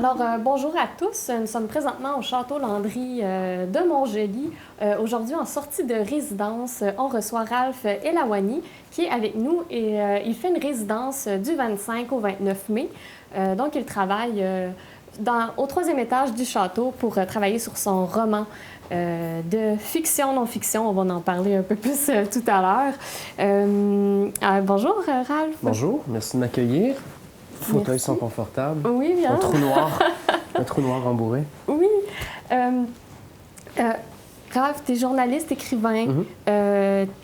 Alors, bonjour à tous. Nous sommes présentement au Château Landry de Montjoly. Aujourd'hui, en sortie de résidence, on reçoit Ralph Elawani qui est avec nous et il fait une résidence du 25 au 29 mai. Donc, il travaille au troisième étage du château pour travailler sur son roman de fiction, non-fiction. On va en parler un peu plus tout à l'heure. Bonjour, Ralph. Bonjour, merci de m'accueillir. Les fauteuils sont confortables. Oui, bien. Un trou noir rembourré. Oui. Ralph, tu es journaliste, écrivain.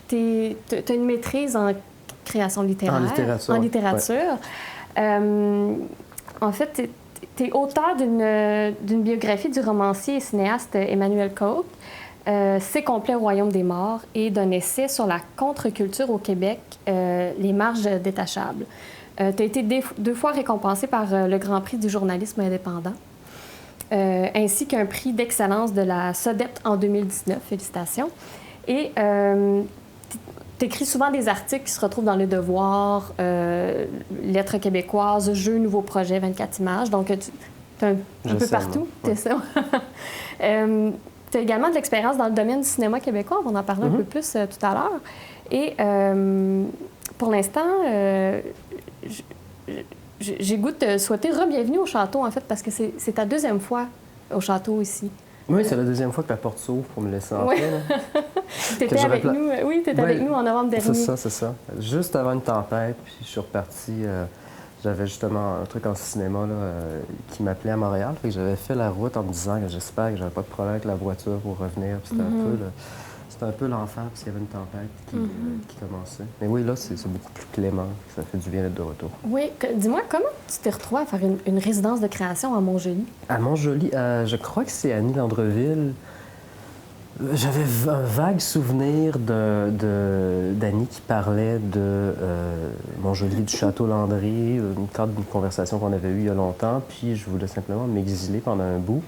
Tu as une maîtrise en création littéraire. En littérature. Ouais. En fait, tu es auteur d'une biographie du romancier et cinéaste Emmanuel Côte, C'est complet au royaume des morts, et d'un essai sur la contre-culture au Québec, Les marges détachables. Tu as été deux fois récompensé par le Grand Prix du journalisme indépendant, ainsi qu'un prix d'excellence de la SODEP en 2019. Félicitations. Et tu écris souvent des articles qui se retrouvent dans Le Devoir, Lettres québécoises, Jeux, Nouveaux projets, 24 images. Donc, tu es un peu partout. Ouais. Tu as également de l'expérience dans le domaine du cinéma québécois. On va en parler un peu plus tout à l'heure. Et pour l'instant, j'ai goût de te souhaiter re-bienvenue au château, en fait, parce que c'est ta deuxième fois au château ici. Oui, c'est la deuxième fois que la porte s'ouvre pour me laisser entrer. Tu étais avec nous, avec nous en novembre dernier. C'est ça. Juste avant une tempête, puis je suis reparti. J'avais justement un truc en cinéma qui m'appelait à Montréal. Fait que j'avais fait la route en me disant que j'espère que j'avais pas de problème avec la voiture pour revenir. C'était un peu l'enfer parce qu'il y avait une tempête qui commençait. Mais oui, là, c'est beaucoup plus clément. Ça fait du bien d'être de retour. Oui. Dis-moi, comment tu t'es retrouvé à faire une résidence de création à Montjoly? À Montjoly, je crois que c'est Annie Landreville. J'avais un vague souvenir d'Annie qui parlait de Montjoly, du Château Landry, au cadre d'une conversation qu'on avait eue il y a longtemps. Puis je voulais simplement m'exiler pendant un bout.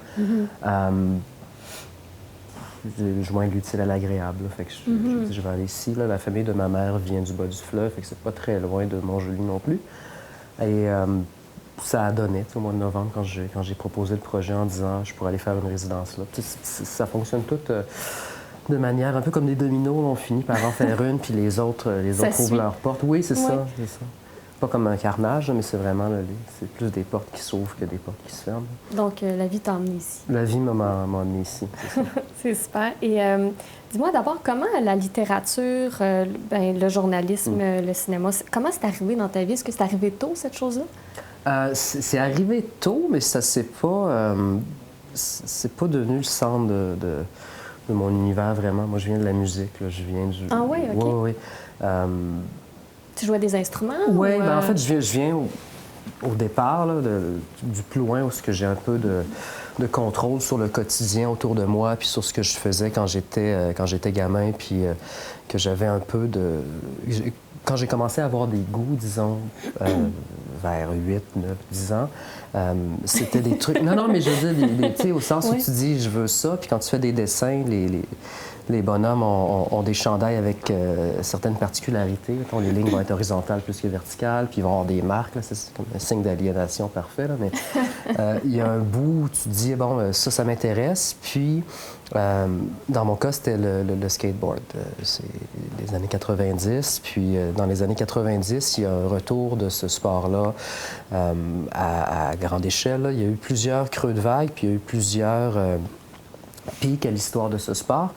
Je joins l'utile à l'agréable. Fait que je vais aller ici. Là. La famille de ma mère vient du bas du fleuve, fait que c'est pas très loin de Montjoly non plus. Et ça a donné au mois de novembre quand j'ai proposé le projet en disant je pourrais aller faire une résidence là. Ça fonctionne tout de manière un peu comme des dominos. On finit par en faire une, puis les autres ouvrent leurs portes. Oui, c'est ça. Pas comme un carnage, mais c'est vraiment c'est plus des portes qui s'ouvrent que des portes qui se ferment. Donc, la vie t'a emmené ici. La vie m'a emmené ici, c'est ça. C'est super. Et dis-moi d'abord, comment la littérature, le journalisme, le cinéma, comment c'est arrivé dans ta vie? Est-ce que c'est arrivé tôt, cette chose-là? C'est arrivé tôt, mais ça c'est pas devenu le centre de mon univers, vraiment. Moi, je viens de la musique, là. Je viens du... Ah oui, OK. Oui. Tu jouais des instruments? Oui, en fait, je viens au départ du plus loin où j'ai un peu de contrôle sur le quotidien autour de moi, puis sur ce que je faisais quand j'étais gamin, puis que j'avais un peu de... Quand j'ai commencé à avoir des goûts, disons, vers 8, 9, 10 ans, c'était des trucs... Non, mais je veux dire, tu sais, au sens où tu dis « je veux ça », puis quand tu fais des dessins, les bonhommes ont des chandails avec certaines particularités. Les lignes vont être horizontales plus que verticales, puis ils vont avoir des marques. C'est comme un signe d'aliénation parfait. Là, mais il y a un bout où tu te dis, bon, ça m'intéresse. Puis, dans mon cas, c'était le skateboard. C'est les années 90. Puis, dans les années 90, il y a un retour de ce sport-là à grande échelle. Là. Il y a eu plusieurs creux de vague, puis il y a eu plusieurs pics à l'histoire de ce sport.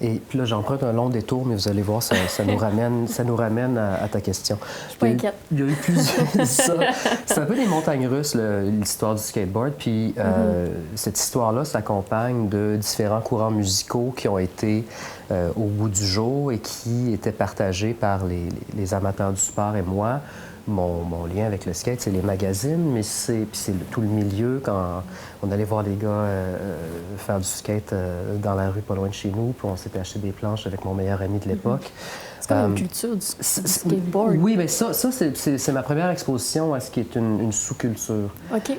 Et puis là, j'emprunte un long détour, mais vous allez voir, ça nous ramène à ta question. Je suis pas inquiète. Il y a eu plusieurs... C'est un peu des montagnes russes, l'histoire du skateboard. Puis cette histoire-là s'accompagne de différents courants musicaux qui ont été au bout du jour et qui étaient partagés par les amateurs du sport et moi. Mon lien avec le skate, c'est les magazines, mais c'est tout le milieu. Quand on allait voir les gars faire du skate dans la rue pas loin de chez nous, puis on s'était acheté des planches avec mon meilleur ami de l'époque. C'est comme une culture du skateboard. Oui, mais ça c'est ma première exposition à ce qui est une sous-culture. OK.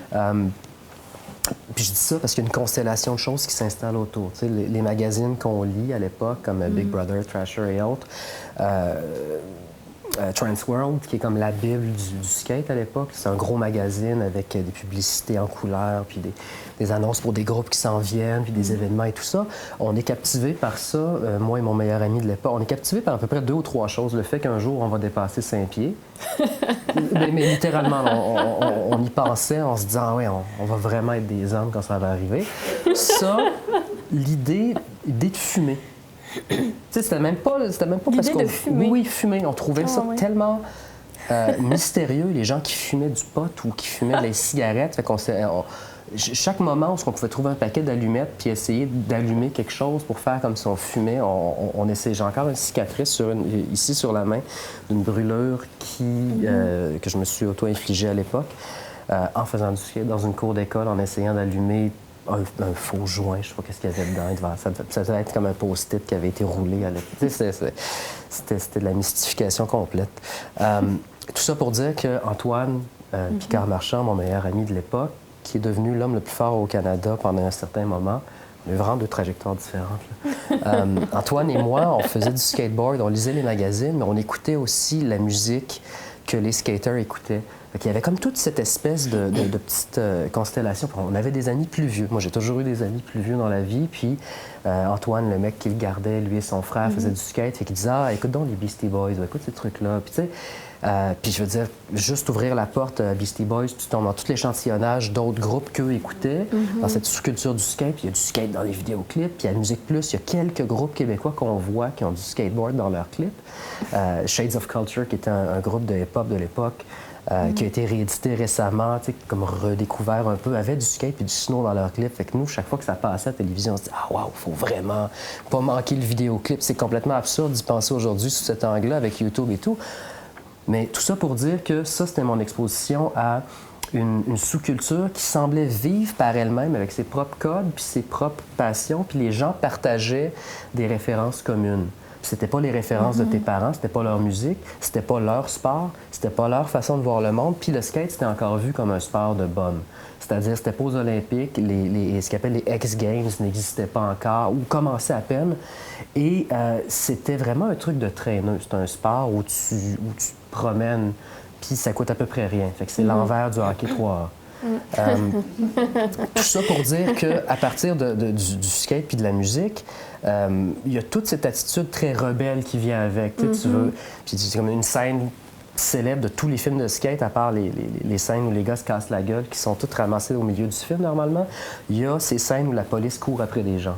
Puis je dis ça parce qu'il y a une constellation de choses qui s'installent autour. Tu sais, les magazines qu'on lit à l'époque, comme Big Brother, Thrasher et autres, Transworld, qui est comme la bible du skate à l'époque. C'est un gros magazine avec des publicités en couleur, puis des annonces pour des groupes qui s'en viennent, puis des événements et tout ça. On est captivé par ça, moi et mon meilleur ami de l'époque. On est captivé par à peu près 2 ou 3 choses. Le fait qu'un jour, on va dépasser 5 pieds. mais littéralement, on y pensait en se disant, ah ouais, on va vraiment être des hommes quand ça va arriver. Ça, l'idée de fumer. Tu sais, c'était même pas parce qu'on... de fumer. Oui, fumer. On trouvait ça ouais. tellement mystérieux, les gens qui fumaient du pot ou qui fumaient les cigarettes. Fait qu'on chaque moment où on pouvait trouver un paquet d'allumettes puis essayer d'allumer quelque chose pour faire comme si on fumait, on essayait. J'ai encore une cicatrice ici sur la main d'une brûlure que je me suis auto-infligée à l'époque en faisant du skate dans une cour d'école, en essayant d'allumer un faux joint, je sais pas qu'est-ce qu'il y avait dedans. Ça devait être comme un post-it qui avait été roulé à l'époque. C'était de la mystification complète. Tout ça pour dire qu'Antoine Picard-Marchand, mon meilleur ami de l'époque, qui est devenu l'homme le plus fort au Canada pendant un certain moment, on a vraiment 2 trajectoires différentes. Antoine et moi, on faisait du skateboard, on lisait les magazines, mais on écoutait aussi la musique que les skaters écoutaient. Il y avait comme toute cette espèce de petite constellation. On avait des amis plus vieux. Moi, j'ai toujours eu des amis plus vieux dans la vie. Puis Antoine, le mec qui le gardait, lui et son frère faisaient du skate. Fait qu'il disait, ah, écoute donc les Beastie Boys, écoute ces trucs-là. Puis tu sais, puis je veux dire, juste ouvrir la porte à Beastie Boys, tu tombes dans tout l'échantillonnage d'autres groupes qu'eux écoutaient, dans cette sous-culture du skate. Puis il y a du skate dans les vidéoclips. Puis à Musique Plus, il y a quelques groupes québécois qu'on voit qui ont du skateboard dans leurs clips. Shades of Culture, qui était un groupe de hip-hop de l'époque, qui a été réédité récemment, comme redécouvert un peu, avait du skate et du snow dans leurs clips. Fait que nous, chaque fois que ça passait à la télévision, on se dit « Ah, wow, faut vraiment pas manquer le vidéoclip. » C'est complètement absurde d'y penser aujourd'hui sous cet angle-là avec YouTube et tout. Mais tout ça pour dire que ça, c'était mon exposition à une sous-culture qui semblait vivre par elle-même avec ses propres codes puis ses propres passions, puis les gens partageaient des références communes. C'était pas les références de tes parents, c'était pas leur musique, c'était pas leur sport, c'était pas leur façon de voir le monde. Puis le skate, c'était encore vu comme un sport de bum. C'est-à-dire, c'était pas aux Olympiques, ce qu'on appelle les X Games n'existaient pas encore ou commençaient à peine. Et c'était vraiment un truc de traîneux. C'est un sport où tu te promènes, puis ça coûte à peu près rien. Fait que c'est l'envers du hockey 3A. Tout ça pour dire qu'à partir du skate puis de la musique, il y a toute cette attitude très rebelle qui vient avec. Tu veux, puis c'est comme une scène célèbre de tous les films de skate, à part les scènes où les gars se cassent la gueule, qui sont toutes ramassées au milieu du film normalement. Il y a ces scènes où la police court après des gens.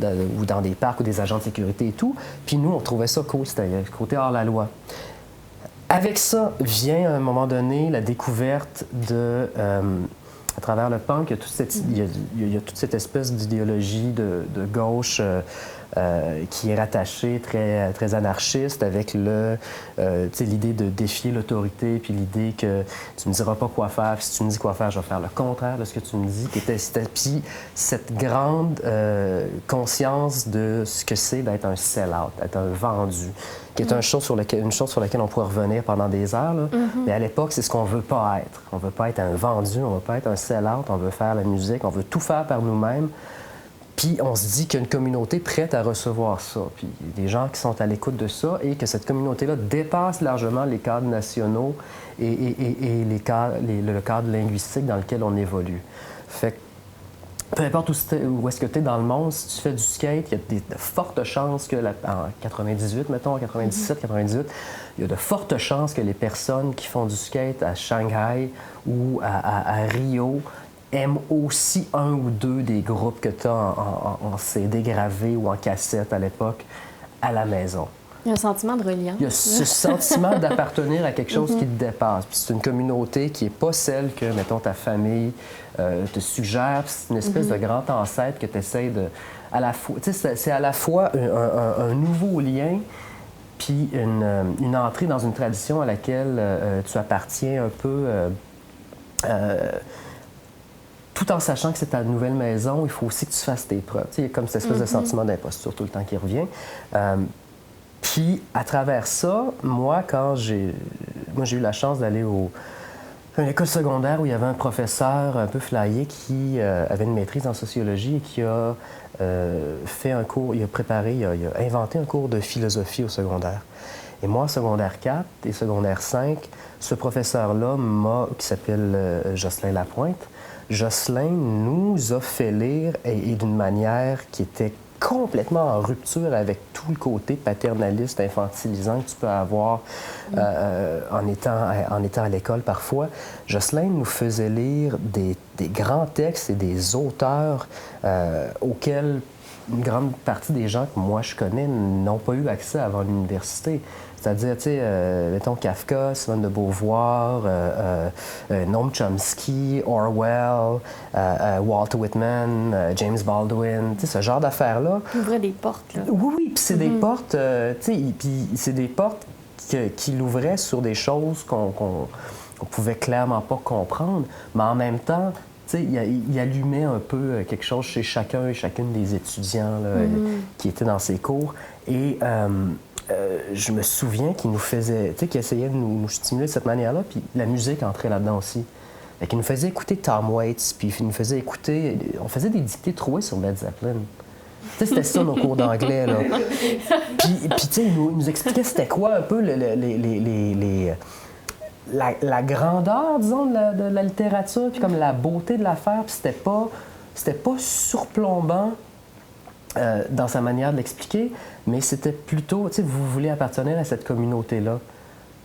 Ou dans des parcs ou des agents de sécurité et tout. Puis nous, on trouvait ça cool, c'était le côté hors la loi. Avec ça vient, à un moment donné, la découverte de... à travers le punk, il y a toute cette espèce d'idéologie de gauche qui est rattachée, très, très anarchiste, avec l'idée de défier l'autorité, puis l'idée que tu me diras pas quoi faire, puis si tu me dis quoi faire, je vais faire le contraire de ce que tu me dis. Puis cette grande conscience de ce que c'est d'être un sell-out, d'être un vendu, qui est une chose sur laquelle on pourrait revenir pendant des heures. Là. Mais à l'époque, c'est ce qu'on veut pas être. On veut pas être un vendu, on veut pas être un sell-out, on veut faire la musique, on veut tout faire par nous-mêmes. Puis on se dit qu'il y a une communauté prête à recevoir ça. Puis il y a des gens qui sont à l'écoute de ça et que cette communauté-là dépasse largement les cadres nationaux et le cadre linguistique dans lequel on évolue. Fait que peu importe où est-ce que tu es dans le monde, si tu fais du skate, il y a de fortes chances que, en 98, mettons, en 97, 98, il y a de fortes chances que les personnes qui font du skate à Shanghai ou à Rio aiment aussi un ou deux des groupes que tu as en CD gravé ou en cassette à l'époque à la maison. Il y a un sentiment de reliance. Il y a ce sentiment d'appartenir à quelque chose qui te dépasse. Puis c'est une communauté qui n'est pas celle que, mettons, ta famille te suggère. Puis c'est une espèce de grand ancêtre que tu essaies de... À la fois, c'est à la fois un nouveau lien puis une entrée dans une tradition à laquelle tu appartiens un peu... tout en sachant que c'est ta nouvelle maison, il faut aussi que tu fasses tes preuves. Il y a comme cette espèce de sentiment d'imposture tout le temps qui revient. Puis, à travers ça, moi, j'ai eu la chance d'aller à une école secondaire où il y avait un professeur un peu flyé qui avait une maîtrise en sociologie et qui a fait un cours, il a inventé un cours de philosophie au secondaire. Et moi, en secondaire 4 et secondaire 5, ce professeur-là, qui s'appelle Jocelyn Lapointe, Jocelyn nous a fait lire, et d'une manière qui était complètement en rupture avec tout le côté paternaliste, infantilisant que tu peux avoir en étant à l'école parfois. Jocelyn nous faisait lire des grands textes et des auteurs auxquels une grande partie des gens que moi je connais n'ont pas eu accès avant l'université. C'est-à-dire, tu sais, mettons Kafka, Simone de Beauvoir, Noam Chomsky, Orwell, Walt Whitman, James Baldwin, tu sais, ce genre d'affaires-là. Il ouvrait des portes, là. Oui, oui, puis c'est des portes, tu sais, puis c'est des portes qui l'ouvraient sur des choses qu'on pouvait clairement pas comprendre, mais en même temps, tu sais, il allumait un peu quelque chose chez chacun et chacune des étudiants là, qui étaient dans ses cours. Et je me souviens qu'il nous faisait, tu sais, qu'il essayait de nous stimuler de cette manière-là, puis la musique entrait là-dedans aussi. Fait qu'il nous faisait écouter Tom Waits, puis il nous faisait écouter... On faisait des dictées trouées sur Led Zeppelin. Tu sais, c'était ça nos cours d'anglais, là. Puis tu sais, il nous expliquait c'était quoi un peu la grandeur, disons, de la littérature, puis comme la beauté de l'affaire, puis c'était pas surplombant dans sa manière de l'expliquer, mais c'était plutôt, tu sais, vous voulez appartenir à cette communauté-là.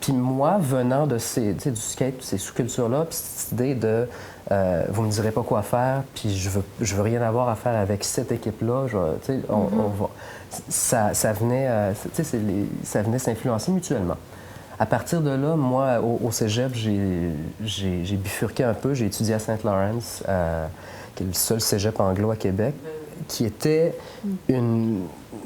Puis moi, venant de du skate, ces sous-cultures-là, puis cette idée de vous me direz pas quoi faire, puis je veux rien avoir à faire avec cette équipe-là, tu sais, on va... Ça venait, tu sais, ça venait s'influencer mutuellement. À partir de là, moi, au cégep, j'ai bifurqué un peu. J'ai étudié à Saint-Laurent, qui est le seul cégep anglo à Québec, qui était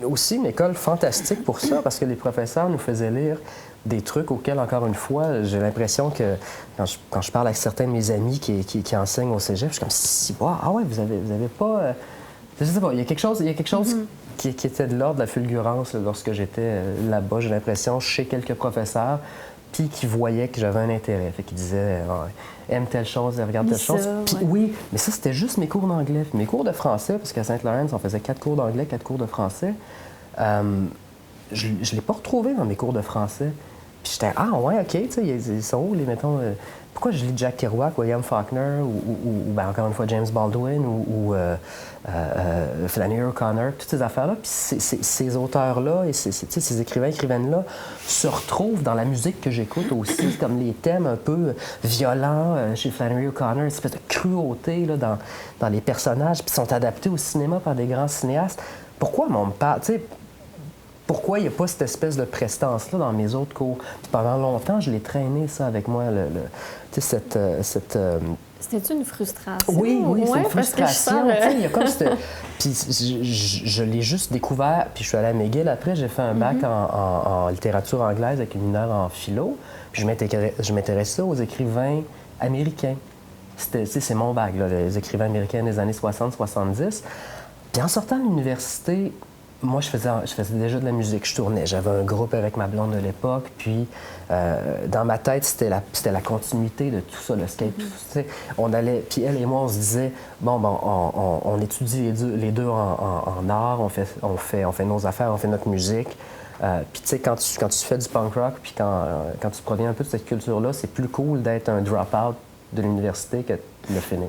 aussi une école fantastique pour ça, parce que les professeurs nous faisaient lire des trucs auxquels, encore une fois, j'ai l'impression que quand je parle avec certains de mes amis qui enseignent au cégep, je suis comme si, wow, ah ouais, vous avez pas... je sais pas, il y a quelque chose qui était de l'ordre de la fulgurance là, lorsque j'étais là-bas, j'ai l'impression, chez quelques professeurs, puis qui voyaient que j'avais un intérêt. Fait qu'ils disaient aime telle chose, regarde telle chose. Puis oui, mais ça, c'était juste mes cours d'anglais. Puis mes cours de français, parce qu'à Saint-Laurent, on faisait 4 cours d'anglais, 4 cours de français. Je ne l'ai pas retrouvé dans mes cours de français. Puis j'étais, ah ouais, OK, tu sais, ils sont où, les, mettons... pourquoi je lis Jack Kerouac, William Faulkner, ou ben, encore une fois, James Baldwin, ou Flannery O'Connor, toutes ces affaires-là. Puis ces auteurs-là et ces écrivaines-là se retrouvent dans la musique que j'écoute aussi, comme les thèmes un peu violents chez Flannery O'Connor, une espèce de cruauté là, dans les personnages, puis sont adaptés au cinéma par des grands cinéastes. Pourquoi on me parle, tu sais, pourquoi il n'y a pas cette espèce de prestance-là dans mes autres cours? Puis pendant longtemps, je l'ai traîné, ça, avec moi, tu sais, C'était-tu une frustration? Oui, c'est ouais, une frustration. Parce que il y a comme Puis je l'ai juste découvert, puis je suis allé à McGill après, j'ai fait un bac en littérature anglaise avec une mineure en philo, puis je m'intéressais aux écrivains américains. C'est mon bac, là, les écrivains américains des années 60-70. Puis en sortant de l'université, moi, je faisais déjà de la musique, je tournais. J'avais un groupe avec ma blonde de l'époque, puis dans ma tête, c'était la continuité de tout ça, le skate. On allait, puis elle et moi, on se disait, on étudie les deux en art, on fait nos affaires, on fait notre musique. Puis tu sais, quand tu fais du punk rock, puis quand tu proviens un peu de cette culture-là, c'est plus cool d'être un drop-out de l'université que de le finir.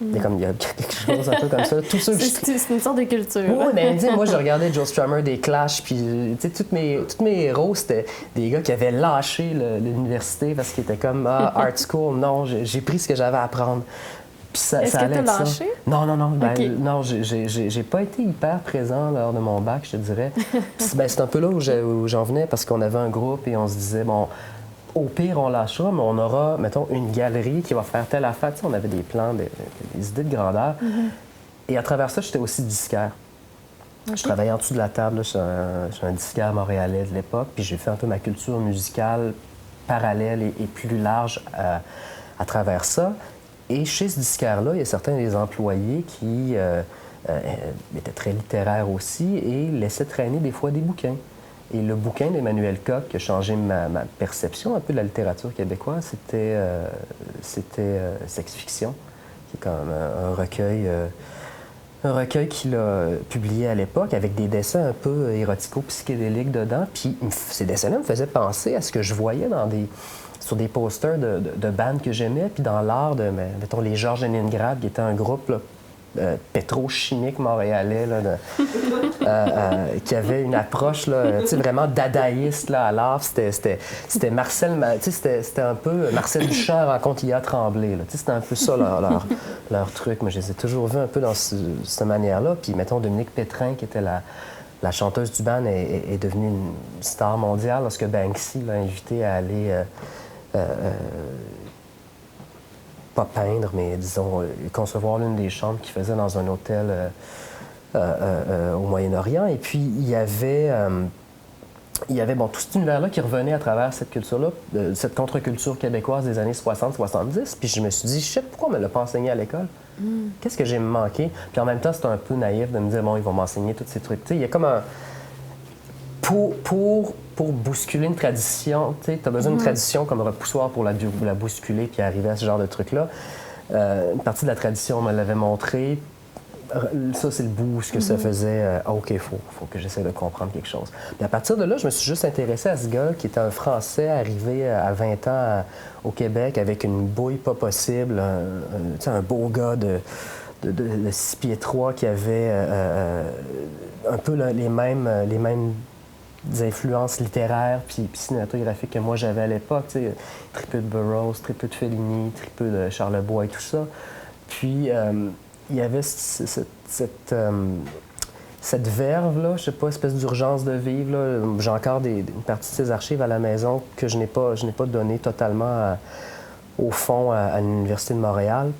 Il y a quelque chose un peu comme ça. C'est une sorte de culture. Oui, mais moi, je regardais Joe Strummer des Clash, puis tous mes héros, c'était des gars qui avaient lâché l'université parce qu'ils étaient comme art school. Non, j'ai pris ce que j'avais à apprendre. Est-ce que tu as lâché? Non. Okay. Non, j'ai pas été hyper présent lors de mon bac, je te dirais. C'est un peu là où j'en venais parce qu'on avait un groupe et on se disait, bon, au pire, on lâchera, mais on aura, mettons, une galerie qui va faire telle affaire. Tu sais, on avait des plans, des idées de grandeur. Et à travers ça, j'étais aussi disquaire. Okay. Je travaillais en dessous de la table. Là, je suis un disquaire montréalais de l'époque. Puis j'ai fait un peu ma culture musicale parallèle et plus large à travers ça. Et chez ce disquaire-là, il y a certains des employés qui étaient très littéraires aussi et laissaient traîner des fois des bouquins. Et le bouquin d'Emmanuel Koch qui a changé ma perception un peu de la littérature québécoise, c'était Sex Fiction, qui est quand même un recueil un recueil qu'il a publié à l'époque avec des dessins un peu érotico-psychédéliques dedans. Puis ces dessins-là me faisaient penser à ce que je voyais sur des posters de bandes que j'aimais, puis dans l'art de, mettons, les Georges Leningrad, qui était un groupe là, pétrochimique montréalais, là, qui avait une approche là, vraiment dadaïste là, à l'art. C'était c'était un peu Marcel Duchamp rencontre Ia Tremblay. C'était un peu ça leur truc. Moi, je les ai toujours vus un peu dans cette manière-là. Puis, mettons, Dominique Pétrin, qui était la chanteuse du band, est devenue une star mondiale lorsque Banksy l'a invité à aller... pas peindre, mais disons, concevoir l'une des chambres qu'il faisait dans un hôtel au Moyen-Orient. Et puis, il y avait bon, tout cet univers-là qui revenait à travers cette culture-là, cette contre-culture québécoise des années 60-70. Puis je me suis dit, je sais pourquoi on ne me l'a pas enseigné à l'école. Qu'est-ce que j'ai manqué? Puis en même temps, c'était un peu naïf de me dire, bon, ils vont m'enseigner tous ces trucs. Tu sais, il y a comme un... Pour bousculer une tradition, tu as besoin d'une tradition comme repoussoir pour la bousculer puis arriver à ce genre de truc-là. Une partie de la tradition, on me l'avait montré. Ça, c'est le bout, ce que ça faisait. OK, il faut que j'essaie de comprendre quelque chose. Puis à partir de là, je me suis juste intéressé à ce gars qui était un Français arrivé à 20 ans au Québec avec une bouille pas possible, un beau gars de 6 pieds 3 qui avait un peu les mêmes des influences littéraires puis cinématographiques que moi j'avais à l'époque. Très peu de Burroughs, très peu de Fellini, très peu de Charlebois et tout ça. Puis il y avait cette verve-là, je sais pas, espèce d'urgence de vivre. Là. J'ai encore une partie de ces archives à la maison que je n'ai pas donnée totalement au fond à l'Université de Montréal.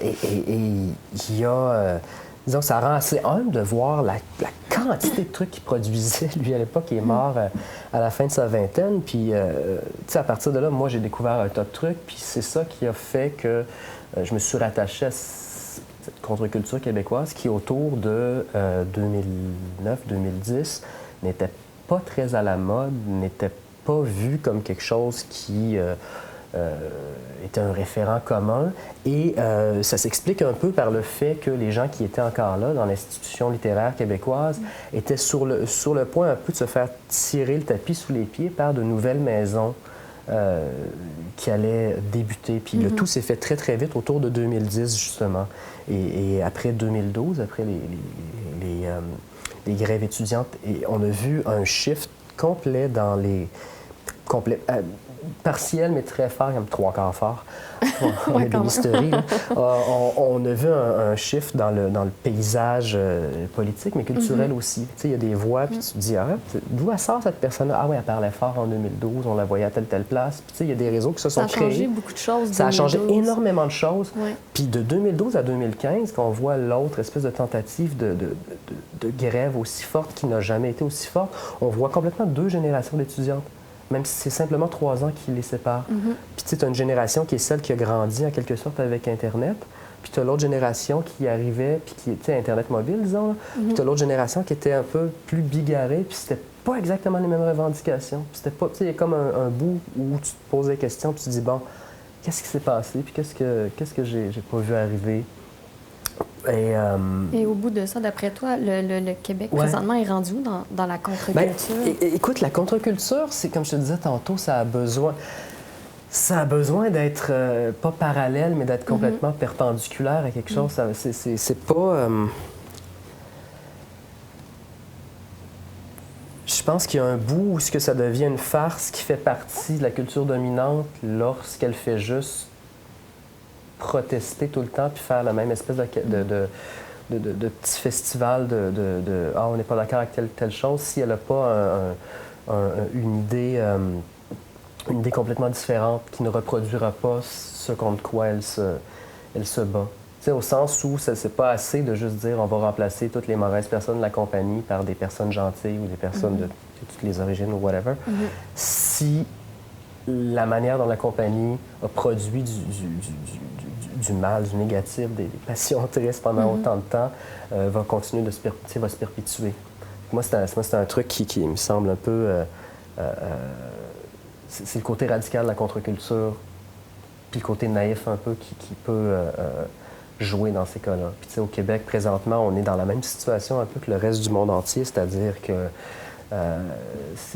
Et il y a... disons que ça rend assez humble de voir la quantité de trucs qu'il produisait. Lui, à l'époque, il est mort à la fin de sa vingtaine. Puis, tu sais, à partir de là, moi, j'ai découvert un tas de trucs. Puis c'est ça qui a fait que je me suis rattaché à cette contre-culture québécoise qui, autour de 2009-2010, n'était pas très à la mode, n'était pas vue comme quelque chose qui... était un référent commun. Et ça s'explique un peu par le fait que les gens qui étaient encore là, dans l'institution littéraire québécoise, étaient sur le point un peu de se faire tirer le tapis sous les pieds par de nouvelles maisons qui allaient débuter. Puis le tout s'est fait très, très vite, autour de 2010, justement. Et après 2012, après les grèves étudiantes, et on a vu un shift complet dans les... partiel, mais très fort, comme 3/4 fort. On est de l'historie. On a vu un shift dans le paysage politique, mais culturel aussi. Tu sais, il y a des voix, puis tu te dis, d'où elle sort cette personne-là? Ah oui, elle parlait fort en 2012, on la voyait à telle place. Puis tu sais, il y a des réseaux qui se sont créés. Ça a changé beaucoup de choses. Ça a changé énormément de choses. Ouais. Puis de 2012 à 2015, quand on voit l'autre espèce de tentative de grève aussi forte, qui n'a jamais été aussi forte, on voit complètement deux générations d'étudiantes. Même si c'est simplement 3 ans qui les séparent. Puis tu sais, tu as une génération qui est celle qui a grandi en quelque sorte avec Internet. Puis tu as l'autre génération qui arrivait, puis qui était Internet mobile, disons. Là. Puis tu as l'autre génération qui était un peu plus bigarrée, puis c'était pas exactement les mêmes revendications. Puis c'était pas, tu sais, il y a comme un bout où tu te poses des questions, puis tu te dis, bon, qu'est-ce qui s'est passé, puis qu'est-ce que j'ai pas vu arriver? Et au bout de ça, d'après toi, le Québec, présentement, est rendu où dans la contre-culture? Écoute, la contre-culture, c'est comme je te disais tantôt, ça a besoin d'être pas parallèle, mais d'être complètement perpendiculaire à quelque chose. C'est pas... Je pense qu'il y a un bout où ce que ça devient une farce qui fait partie de la culture dominante lorsqu'elle fait juste protester tout le temps puis faire la même espèce de petit festival de on n'est pas d'accord avec telle chose, si elle n'a pas une idée complètement différente qui ne reproduira pas ce contre quoi elle se bat. Tu sais, au sens où c'est pas assez de juste dire on va remplacer toutes les mauvaises personnes de la compagnie par des personnes gentilles ou des personnes de toutes les origines ou whatever. Si la manière dont la compagnie a produit du mal, du négatif, des passions tristes pendant autant de temps, va continuer de se perpétuer. Moi, c'est un truc qui me semble un peu... c'est le côté radical de la contre-culture, puis le côté naïf un peu qui peut jouer dans ces cas-là. Puis tu sais, au Québec, présentement, on est dans la même situation un peu que le reste du monde entier, c'est-à-dire que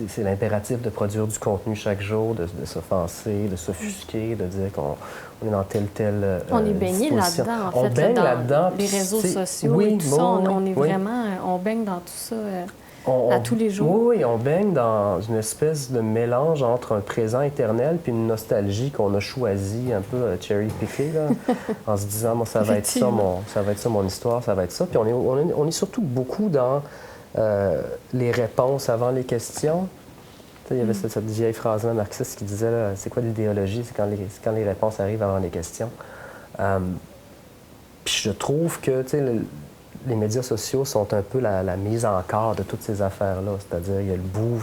c'est l'impératif de produire du contenu chaque jour, de s'offenser, de s'offusquer, de dire qu'on est dans telle on est baigné là-dedans, en fait. On baigne là-dedans. Les réseaux sociaux oui, et tout ça, on est oui. vraiment... On baigne dans tout ça à tous les jours. Oui, on baigne dans une espèce de mélange entre un présent éternel puis une nostalgie qu'on a choisi un peu cherry-picker, là, en se disant, moi, ça va être ça, mon histoire, ça va être ça. Puis on est surtout beaucoup dans les réponses avant les questions. Il y avait cette vieille phrase-là marxiste qui disait là, c'est quoi l'idéologie? C'est quand les réponses arrivent avant les questions. Puis je trouve que les médias sociaux sont un peu la mise en quart de toutes ces affaires-là. C'est-à-dire, il y a le bout,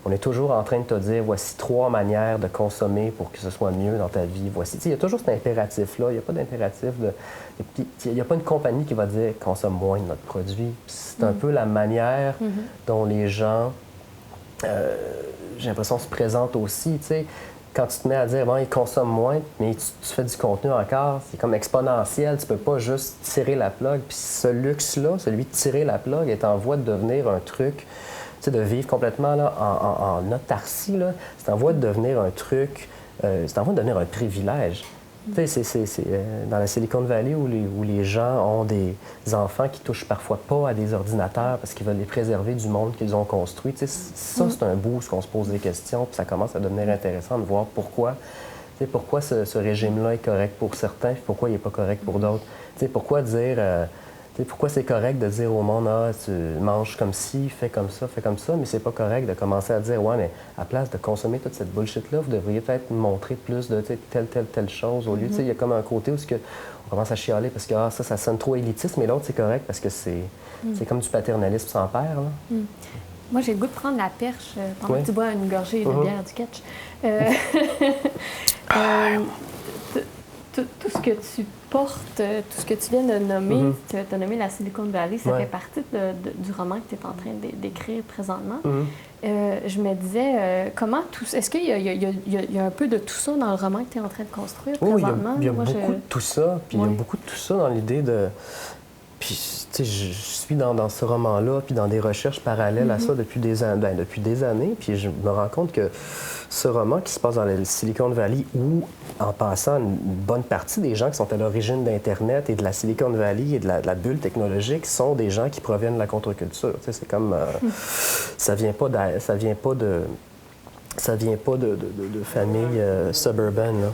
on est toujours en train de te dire voici 3 manières de consommer pour que ce soit mieux dans ta vie. Voici. Il y a toujours cet impératif-là. Il n'y a pas d'impératif il n'y a pas une compagnie qui va dire consomme moins de notre produit. C'est un peu la manière dont les gens, j'ai l'impression, se présentent aussi. T'sais. Quand tu te mets à dire, bon, ils consomment moins, mais tu fais du contenu encore, c'est comme exponentiel. Tu peux pas juste tirer la plug. Puis ce luxe-là, celui de tirer la plug, est en voie de devenir un truc, tu sais, de vivre complètement là, en autarcie. Là. C'est en voie de devenir un truc, c'est en voie de devenir un privilège. Tu sais, c'est dans la Silicon Valley où les gens ont des enfants qui touchent parfois pas à des ordinateurs parce qu'ils veulent les préserver du monde qu'ils ont construit. Tu sais, ça, c'est un bout où on se pose des questions, puis ça commence à devenir intéressant de voir pourquoi ce régime-là est correct pour certains, puis pourquoi il n'est pas correct pour d'autres. Tu sais, pourquoi c'est correct de dire au monde, ah, tu manges comme ci, fais comme ça, mais c'est pas correct de commencer à dire, ouais, mais à place de consommer toute cette bullshit-là, vous devriez peut-être montrer plus de telle chose au lieu. Il y a comme un côté où on commence à chialer parce que ça sonne trop élitiste, mais l'autre, c'est correct parce que c'est comme du paternalisme sans père. Là. Moi, j'ai le goût de prendre la perche pendant que tu bois une gorgée de bière du catch. Tout ce que tu portes, tout ce que tu viens de nommer, tu as nommé la Silicon Valley, ça fait partie du roman que tu es en train d'écrire présentement. Je me disais, comment tout ça... Est-ce qu'il y a un peu de tout ça dans le roman que tu es en train de construire présentement? Il y a beaucoup de tout ça, puis il y a beaucoup de tout ça dans l'idée de... Puis, tu sais, je suis dans ce roman-là, puis dans des recherches parallèles à ça depuis des années, puis je me rends compte que ce roman qui se passe dans le Silicon Valley, où, en passant, une bonne partie des gens qui sont à l'origine d'Internet et de la Silicon Valley et de la bulle technologique sont des gens qui proviennent de la contre-culture. Tu sais, c'est comme... ça vient pas de familles suburbaines, là.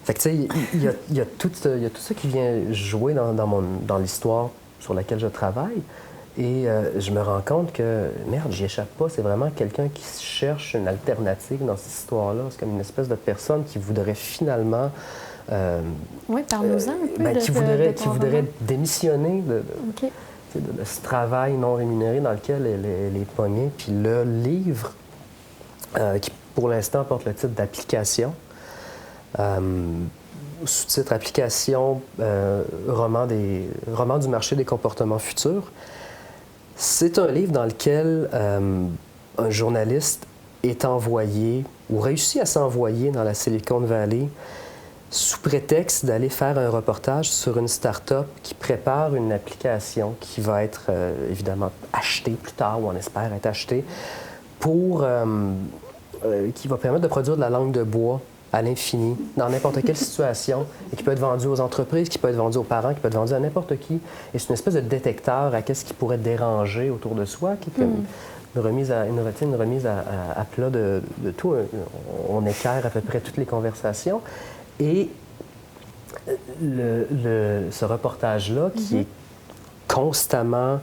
Fait que, tu sais, il y a tout ça qui vient jouer dans l'histoire sur laquelle je travaille. Et je me rends compte que, merde, j'y échappe pas. C'est vraiment quelqu'un qui cherche une alternative dans cette histoire-là. C'est comme une espèce de personne qui voudrait finalement... oui, parle-nous-en un peu qui voudrait démissionner de ce travail non rémunéré dans lequel elle est pognée. Puis le livre, qui pour l'instant porte le titre d'Application, sous-titre Application, roman du marché des comportements futurs. C'est un livre dans lequel un journaliste est envoyé ou réussit à s'envoyer dans la Silicon Valley sous prétexte d'aller faire un reportage sur une start-up qui prépare une application qui va être évidemment achetée plus tard, ou on espère être achetée, qui va permettre de produire de la langue de bois à l'infini, dans n'importe quelle situation, et qui peut être vendu aux entreprises, qui peut être vendu aux parents, qui peut être vendu à n'importe qui. Et c'est une espèce de détecteur à qu'est-ce qui pourrait déranger autour de soi, qui est une remise à plat de tout. On éclaire à peu près toutes les conversations. Et ce reportage-là, qui est constamment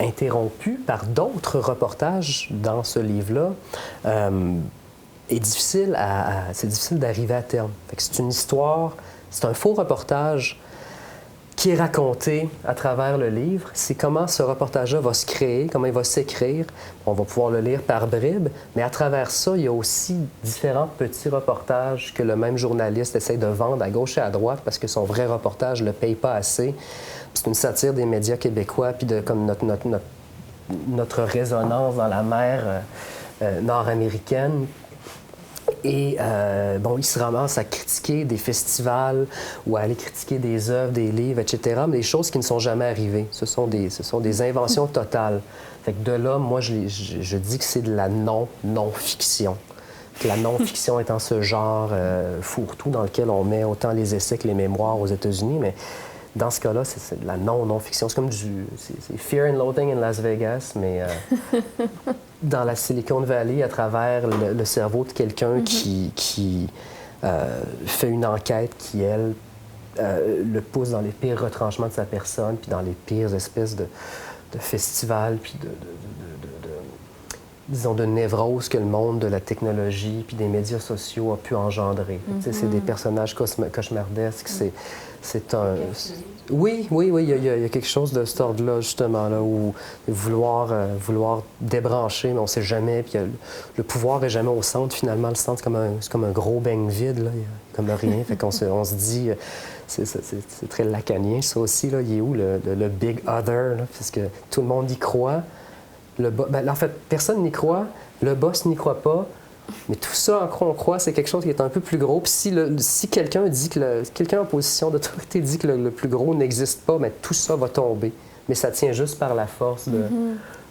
interrompu par d'autres reportages dans ce livre-là, c'est difficile d'arriver à terme. Fait que c'est une histoire, c'est un faux reportage qui est raconté à travers le livre. C'est comment ce reportage-là va se créer, comment il va s'écrire. On va pouvoir le lire par bribes, mais à travers ça, il y a aussi différents petits reportages que le même journaliste essaie de vendre à gauche et à droite parce que son vrai reportage ne le paye pas assez. C'est une satire des médias québécois, puis de comme notre résonance dans la mer nord-américaine. Et bon, il se ramasse à critiquer des festivals ou à aller critiquer des œuvres, des livres, etc., mais des choses qui ne sont jamais arrivées. Ce sont des inventions totales. Fait que de là, moi, je dis que c'est de la non-fiction. Que la non-fiction étant ce genre fourre-tout dans lequel on met autant les essais que les mémoires aux États-Unis, mais dans ce cas-là, c'est de la non-fiction. C'est comme c'est Fear and Loathing in Las Vegas, mais dans la Silicon Valley, à travers le cerveau de quelqu'un qui fait une enquête qui, elle, le pousse dans les pires retranchements de sa personne, puis dans les pires espèces de festivals, puis disons, de névrose que le monde de la technologie puis des médias sociaux a pu engendrer. C'est des personnages cauchemardesques. C'est un... Oui, il y a quelque chose de cet ordre-là, justement, là, où vouloir débrancher, mais on ne sait jamais. Puis le pouvoir n'est jamais au centre, finalement. Le centre, c'est comme un gros beigne vide, là. Il y a comme rien. Fait qu'on on se dit... C'est très lacanien, ça aussi, là. Il est où, le big other, là? Parce que tout le monde y croit. En fait, personne n'y croit, le boss n'y croit pas, mais tout ça, en quoi on croit, c'est quelque chose qui est un peu plus gros. Puis si quelqu'un dit que quelqu'un en position d'autorité dit que le plus gros n'existe pas, mais tout ça va tomber. Mais ça tient juste par la force de,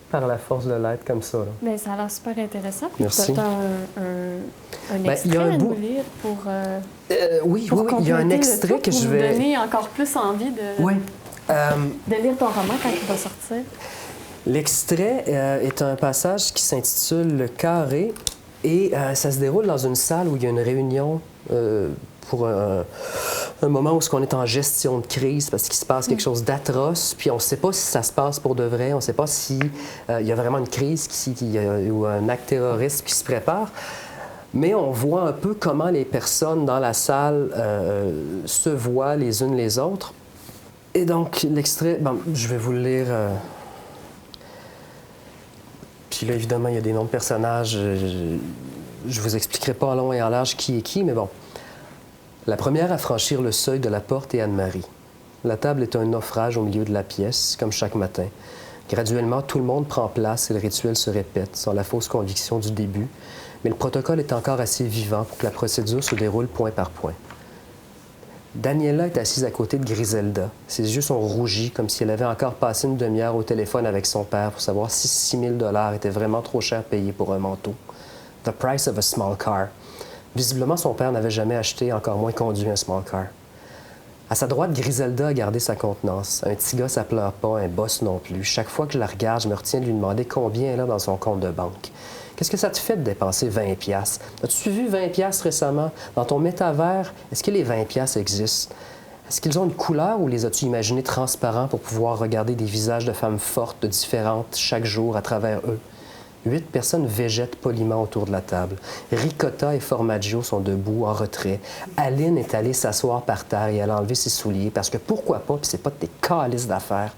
par la force de l'être comme ça. Là. Bien, ça a l'air super intéressant. Merci. Tu as un extrait à nous lire pour oui, il y a un extrait que je vais... Pour nous donner encore plus envie de lire ton roman quand il va sortir. L'extrait est un passage qui s'intitule « Le carré » et ça se déroule dans une salle où il y a une réunion pour un moment où on est en gestion de crise parce qu'il se passe quelque chose d'atroce, puis on ne sait pas si ça se passe pour de vrai, on ne sait pas s'il y a vraiment une crise ou un acte terroriste qui se prépare. Mais on voit un peu comment les personnes dans la salle se voient les unes les autres. Et donc, l'extrait, je vais vous le lire... Puis là, évidemment, il y a des noms de personnages. Je vous expliquerai pas en long et en large qui est qui, mais bon. La première à franchir le seuil de la porte est Anne-Marie. La table est un naufrage au milieu de la pièce, comme chaque matin. Graduellement, tout le monde prend place et le rituel se répète, sans la fausse conviction du début. Mais le protocole est encore assez vivant pour que la procédure se déroule point par point. Daniela est assise à côté de Griselda. Ses yeux sont rougis, comme si elle avait encore passé une demi-heure au téléphone avec son père pour savoir si 6 000 $ était vraiment trop cher payé pour un manteau. The price of a small car. Visiblement, son père n'avait jamais acheté, encore moins conduit un small car. À sa droite, Griselda a gardé sa contenance. Un petit gars, ça pleure pas, un boss non plus. Chaque fois que je la regarde, je me retiens de lui demander combien elle a dans son compte de banque. Qu'est-ce que ça te fait de dépenser 20 $? As-tu vu 20 $ récemment? Dans ton métavers, est-ce que les 20 $ existent? Est-ce qu'ils ont une couleur ou les as-tu imaginés transparents pour pouvoir regarder des visages de femmes fortes, différentes, chaque jour à travers eux? 8 personnes végètent poliment autour de la table. Ricotta et Formaggio sont debout, en retrait. Aline est allée s'asseoir par terre et elle a enlevé ses souliers parce que pourquoi pas, puis c'est pas de tes calices d'affaires.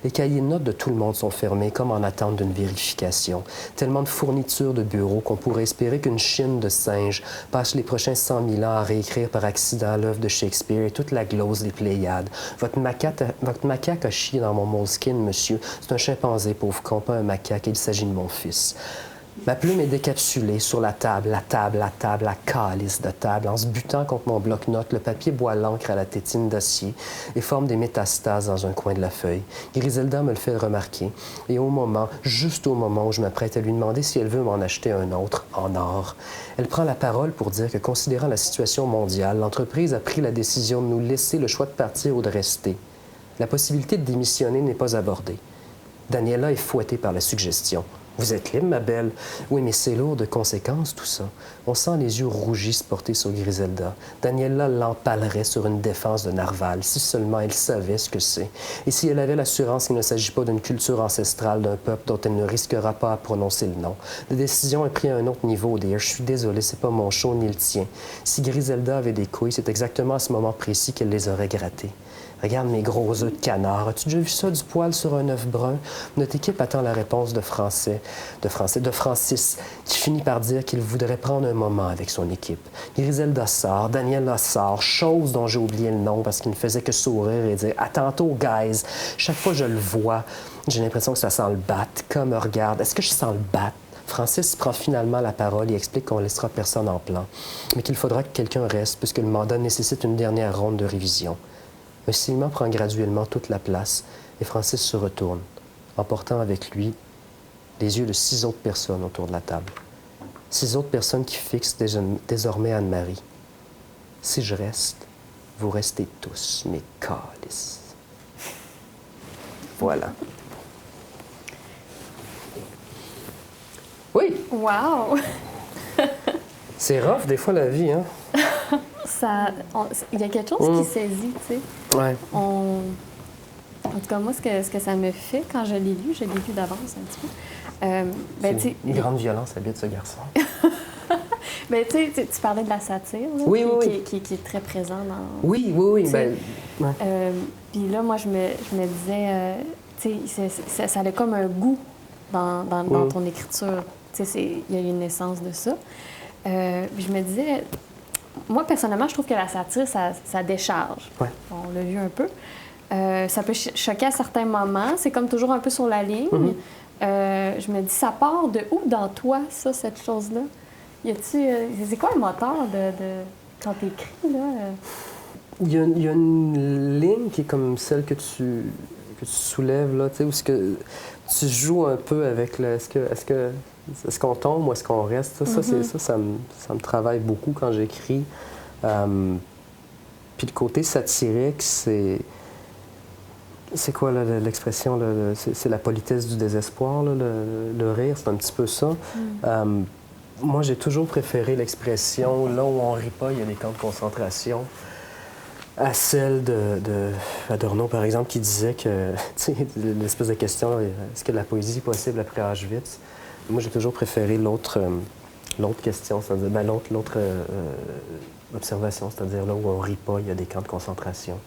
Les cahiers de notes de tout le monde sont fermés comme en attente d'une vérification. Tellement de fournitures de bureau qu'on pourrait espérer qu'une chine de singe passe les prochains 100 000 ans à réécrire par accident l'œuvre de Shakespeare et toute la glose des Pléiades. Votre macaque a chié dans mon moleskin, monsieur. C'est un chimpanzé, pauvre con, pas un macaque. Il s'agit de mon fils. Ma plume est décapsulée sur la calice de table. En se butant contre mon bloc-notes, le papier boit l'encre à la tétine d'acier et forme des métastases dans un coin de la feuille. Griselda me le fait remarquer. Et juste au moment où je m'apprête à lui demander si elle veut m'en acheter un autre, en or, elle prend la parole pour dire que, considérant la situation mondiale, l'entreprise a pris la décision de nous laisser le choix de partir ou de rester. La possibilité de démissionner n'est pas abordée. Daniela est fouettée par la suggestion. Vous êtes libre, ma belle. Oui, mais c'est lourd de conséquences, tout ça. On sent les yeux rougis se porter sur Griselda. Daniela l'empalerait sur une défense de narval, si seulement elle savait ce que c'est. Et si elle avait l'assurance qu'il ne s'agit pas d'une culture ancestrale d'un peuple dont elle ne risquera pas à prononcer le nom. La décision est prise à un autre niveau, dear. Je suis désolé, c'est pas mon show ni le tien. Si Griselda avait des couilles, c'est exactement à ce moment précis qu'elle les aurait grattées. Regarde mes gros œufs de canard. As-tu déjà vu ça, du poil sur un œuf brun? Notre équipe attend la réponse de Francis, qui finit par dire qu'il voudrait prendre un moment avec son équipe. Griselda sort, Daniela sort, chose dont j'ai oublié le nom parce qu'il ne faisait que sourire et dire « À tantôt, guys! » Chaque fois que je le vois, j'ai l'impression que ça sent le bat. Comme, regarde, est-ce que je sens le bat? Francis prend finalement la parole et explique qu'on laissera personne en plan, mais qu'il faudra que quelqu'un reste puisque le mandat nécessite une dernière ronde de révision. Un ciment prend graduellement toute la place et Francis se retourne, emportant avec lui les yeux de 6 autres personnes autour de la table. 6 autres personnes qui fixent désormais Anne-Marie. Si je reste, vous restez tous, mes câlisses. Voilà. Oui! Wow! C'est rough, des fois, la vie, hein? Il y a quelque chose qui saisit, tu sais. Ouais. En tout cas, moi, ce que ça me fait quand je l'ai lu d'avance un petit peu. C'est une grande violence habite ce garçon. Ben, tu parlais de la satire, là, oui, qui est très présent dans... Oui. Ben, ouais. Puis là, moi, je me disais, tu sais, ça a comme un goût dans ton écriture. Tu sais, il y a une essence de ça. Puis je me disais, moi, personnellement, je trouve que la satire, ça décharge. Ouais. On l'a vu un peu. Ça peut choquer à certains moments. C'est comme toujours un peu sur la ligne. Je me dis, ça part de où dans toi, ça, cette chose-là? C'est quoi le moteur de quand tu écris, là? Il y a une ligne qui est comme celle que tu soulèves, là, tu sais, où est-ce que tu joues un peu avec le... Est-ce qu'on tombe ou est-ce qu'on reste? Ça me travaille beaucoup quand j'écris. Puis le côté satirique, c'est quoi l'expression? C'est la politesse du désespoir, là, le rire, c'est un petit peu ça. Moi, j'ai toujours préféré l'expression « là où on rit pas, il y a des camps de concentration » à celle d'Adorno, par exemple, qui disait que, tu sais, l'espèce de question, est-ce que la poésie est possible après Auschwitz? Moi, j'ai toujours préféré l'autre question, c'est-à-dire, l'autre observation, c'est-à-dire là où on rit pas, il y a des camps de concentration.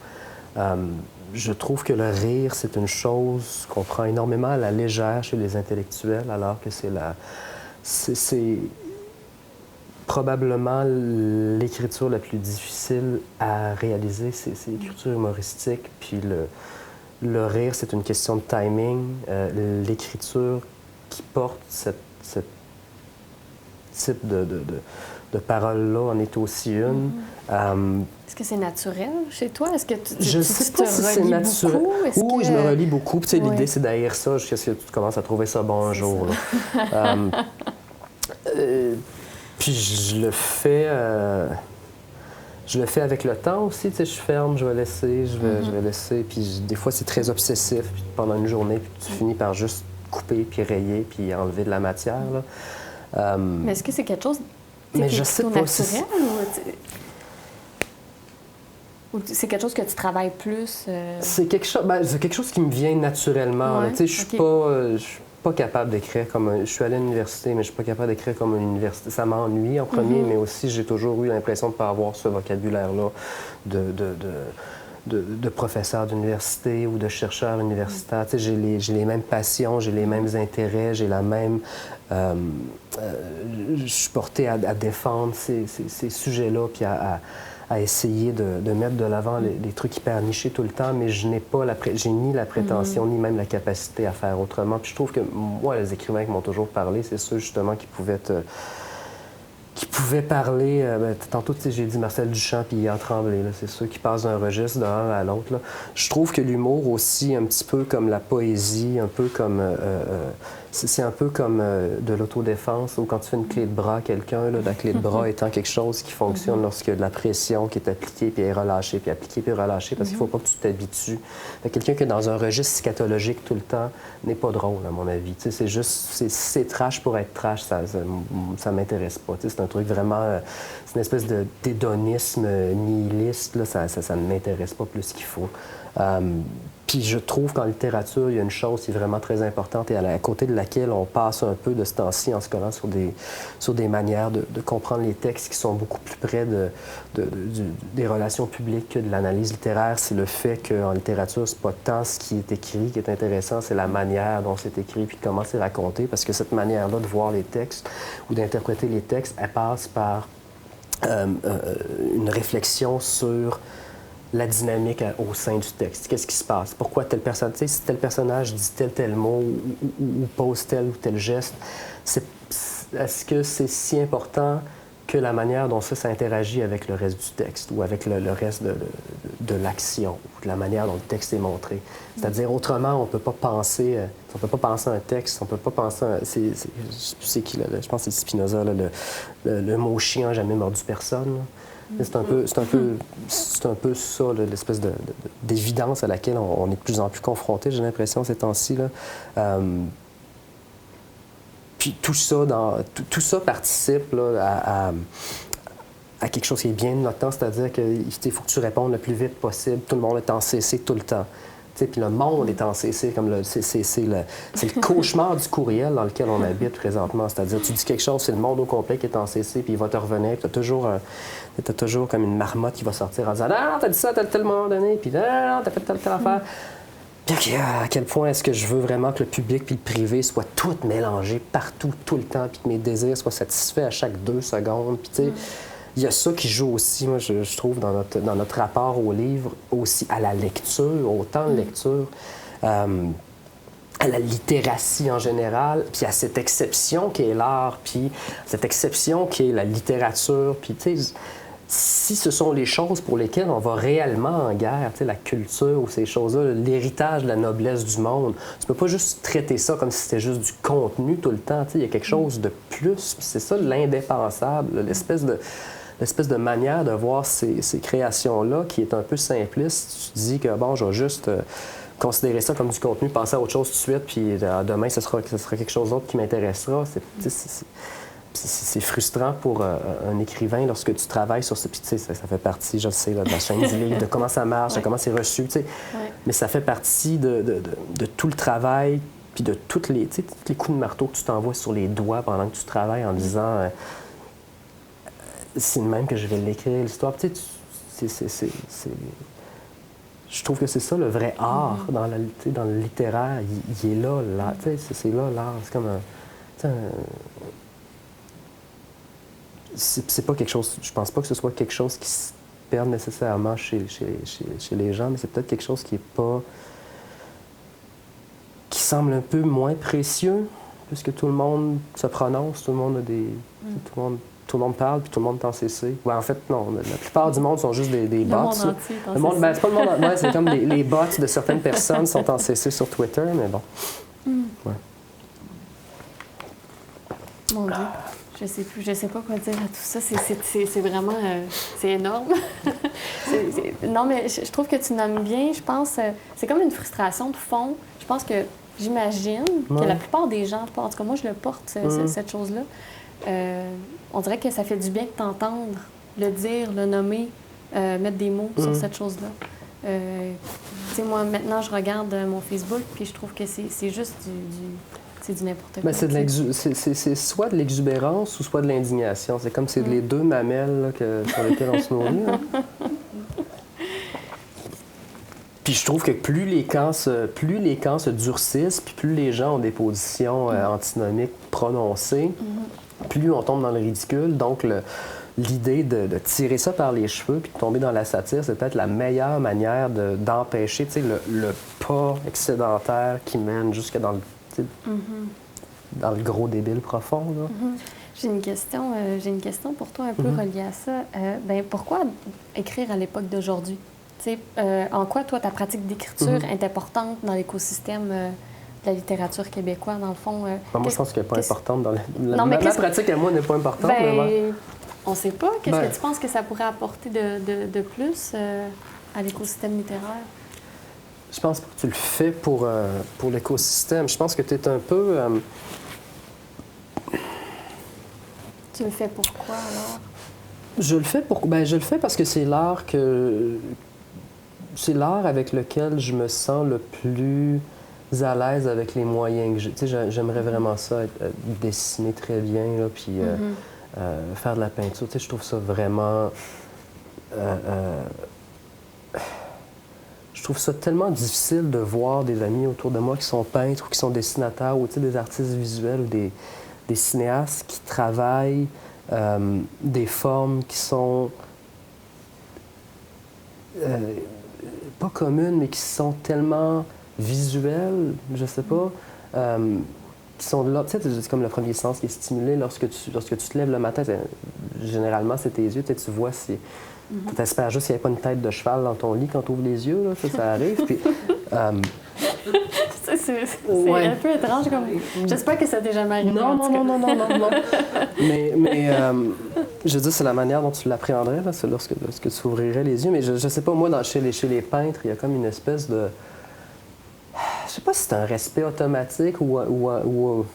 Je trouve que le rire, c'est une chose qu'on prend énormément à la légère chez les intellectuels, alors que c'est probablement l'écriture la plus difficile à réaliser, c'est l'écriture humoristique. Puis le rire, c'est une question de timing. L'écriture qui porte ce type de parole-là en est aussi une. Est-ce que c'est naturel chez toi? Est-ce que je sais pas si c'est naturel. Oui, je me relis beaucoup. Puis, l'idée, c'est d'haïr ça jusqu'à ce que tu commences à trouver ça bon un jour. Puis je le fais avec le temps aussi. Tu sais, je ferme, je vais laisser, je vais laisser. Puis des fois, c'est très obsessif. Puis pendant une journée, puis tu finis par juste couper, puis rayer, puis enlever de la matière. Là. Mais est-ce que c'est quelque chose mais je sais pas naturel ou c'est quelque chose que tu travailles plus? C'est quelque chose qui me vient naturellement. Ouais, tu sais, je suis pas capable d'écrire comme je suis allé à l'université, mais je suis pas capable d'écrire comme une université. Ça m'ennuie en premier, mais aussi j'ai toujours eu l'impression de ne pas avoir ce vocabulaire-là de professeur d'université ou de chercheur universitaire. Tu sais, j'ai les mêmes passions, j'ai les mêmes intérêts, j'ai la même... je suis porté à défendre ces sujets-là, puis à essayer de mettre de l'avant des trucs hyper nichés tout le temps, mais je n'ai pas j'ai ni la prétention, ni même la capacité à faire autrement. Puis je trouve que moi, les écrivains qui m'ont toujours parlé, c'est ceux justement qui pouvaient parler. Tantôt, j'ai dit Marcel Duchamp puis Yves Tremblay. C'est ceux qui passent d'un registre d'un à l'autre. Je trouve que l'humour aussi, un petit peu comme la poésie, un peu comme... c'est un peu comme de l'autodéfense, ou quand tu fais une clé de bras à quelqu'un, la clé de bras étant quelque chose qui fonctionne lorsque de la pression qui est appliquée puis est relâchée, puis appliquée puis relâchée, parce qu'il ne faut pas que tu t'habitues. Quelqu'un qui est dans un registre scatologique tout le temps n'est pas drôle, à mon avis. C'est juste, c'est trash pour être trash, ça m'intéresse pas. C'est un truc vraiment, c'est une espèce d'hédonisme nihiliste, là, ça ne m'intéresse pas plus qu'il faut. Puis je trouve qu'en littérature, il y a une chose qui est vraiment très importante et à côté de laquelle on passe un peu de ce temps-ci en se collant sur des manières de comprendre les textes qui sont beaucoup plus près des relations publiques que de l'analyse littéraire. C'est le fait qu'en littérature, c'est pas tant ce qui est écrit qui est intéressant, c'est la manière dont c'est écrit puis comment c'est raconté, parce que cette manière-là de voir les textes ou d'interpréter les textes, elle passe par une réflexion sur la dynamique au sein du texte. Qu'est-ce qui se passe? Pourquoi telle personne... Tu sais, si tel personnage dit tel mot ou pose tel ou tel geste, est-ce que c'est si important que la manière dont ça interagit avec le reste du texte ou avec le reste de l'action, ou de la manière dont le texte est montré? C'est-à-dire, autrement, on ne peut pas penser un texte, on ne peut pas penser... c'est qui, là, je pense que c'est Spinoza, là, le mot « chien n'a jamais mordu personne ». C'est un peu ça, là, l'espèce d'évidence à laquelle on est de plus en plus confronté, j'ai l'impression, ces temps-ci. Puis tout ça participe là, à quelque chose qui est bien de notre temps, c'est-à-dire qu'il faut que tu répondes le plus vite possible. Tout le monde est en CC tout le temps. Puis le monde est en CC, c'est le cauchemar du courriel dans lequel on habite présentement. C'est-à-dire, tu dis quelque chose, c'est le monde au complet qui est en CC, puis il va te revenir, puis t'as toujours comme une marmotte qui va sortir en disant « Non, t'as dit ça à tel moment donné, puis non, t'as fait telle affaire. » Puis à quel point est-ce que je veux vraiment que le public puis le privé soient tout mélangés partout, tout le temps, puis que mes désirs soient satisfaits à chaque 2 secondes. Puis tu sais, il y a ça qui joue aussi, moi, je trouve, dans notre rapport au livre, aussi à la lecture, au temps de lecture, à la littératie en général, puis à cette exception qui est l'art, puis cette exception qui est la littérature, puis tu sais, si ce sont les choses pour lesquelles on va réellement en guerre, tu sais, la culture ou ces choses-là, l'héritage de la noblesse du monde, tu peux pas juste traiter ça comme si c'était juste du contenu tout le temps. Tu sais, il y a quelque chose de plus, puis c'est ça l'indépensable, l'espèce de manière de voir ces créations-là qui est un peu simpliste. Tu dis que, bon, je vais juste considérer ça comme du contenu, penser à autre chose tout de suite, puis demain, ce sera quelque chose d'autre qui m'intéressera. C'est frustrant pour un écrivain lorsque tu travailles sur ce... Puis, tu sais, ça fait partie, je sais, là, de la chaîne du livre, de comment ça marche, de comment c'est reçu, tu sais. Mais ça fait partie de tout le travail, puis de tous les coups de marteau que tu t'envoies sur les doigts pendant que tu travailles en disant c'est de même que je vais l'écrire, l'histoire. Tu sais, je trouve que c'est ça le vrai art dans le littéraire. Il est là, tu sais, c'est là l'art. C'est comme c'est pas quelque chose... Je pense pas que ce soit quelque chose qui se perd nécessairement chez les gens, mais c'est peut-être quelque chose qui est pas... qui semble un peu moins précieux, puisque tout le monde se prononce, tout le monde a des... Tout le monde parle, puis tout le monde est en CC. Ouais, en fait, non. La plupart du monde sont juste des bots. Le monde entier est en le monde, CC. ben, c'est pas le monde entier. Ouais, c'est comme les bots de certaines personnes sont en CC sur Twitter, mais bon. Ouais. Mon Dieu. Je sais pas quoi dire à tout ça. C'est vraiment... c'est énorme. Non, mais je trouve que tu nommes bien, je pense... c'est comme une frustration de fond. Je pense que j'imagine que la plupart des gens, en tout cas, moi, je le porte, cette chose-là. On dirait que ça fait du bien de t'entendre, le dire, le nommer, mettre des mots sur cette chose-là. Tu sais, moi, maintenant, je regarde mon Facebook, puis je trouve que c'est juste c'est du n'importe quoi. C'est soit de l'exubérance ou soit de l'indignation. C'est comme c'est les deux mamelles là, sur lesquelles on se nourrit. Hein. Puis je trouve que plus les camps se durcissent, puis plus les gens ont des positions antinomiques prononcées, plus on tombe dans le ridicule. Donc, l'idée de tirer ça par les cheveux puis de tomber dans la satire, c'est peut-être la meilleure manière d'empêcher le pas excédentaire qui mène jusque dans le gros débile profond. Là. J'ai une question pour toi un peu reliée à ça. Pourquoi écrire à l'époque d'aujourd'hui? En quoi, toi, ta pratique d'écriture est importante dans l'écosystème de la littérature québécoise, dans le fond? Moi, je pense qu'elle n'est pas importante dans ma pratique à moi n'est pas importante. On ne sait pas. Qu'est-ce que tu penses que ça pourrait apporter de plus à l'écosystème littéraire? Je pense pas que tu le fais pour l'écosystème. Je pense que tu es un peu... Tu le fais pourquoi, alors? Je le fais parce que c'est l'art avec lequel je me sens le plus à l'aise avec les moyens que j'ai. Tu sais, j'aimerais vraiment ça, dessiner très bien, là, puis faire de la peinture. Tu sais, je trouve ça vraiment... je trouve ça tellement difficile de voir des amis autour de moi qui sont peintres ou qui sont dessinateurs ou, tu sais, des artistes visuels ou des cinéastes qui travaillent des formes qui sont... pas communes, mais qui sont tellement visuelles, je sais pas. qui sont là. Tu sais, c'est comme le premier sens qui est stimulé lorsque tu te lèves le matin. Généralement, c'est tes yeux. Tu vois si... Tu espères juste qu'il n'y ait pas une tête de cheval dans ton lit quand tu ouvres les yeux. Là, ça arrive. Puis, c'est un peu étrange. Comme... J'espère que ça t'est jamais arrivé. Non. mais je veux dire, c'est la manière dont tu l'appréhenderais, là, c'est lorsque tu ouvrirais les yeux. Mais je sais pas, moi, chez les peintres, il y a comme une espèce de... Je sais pas si c'est un respect automatique ou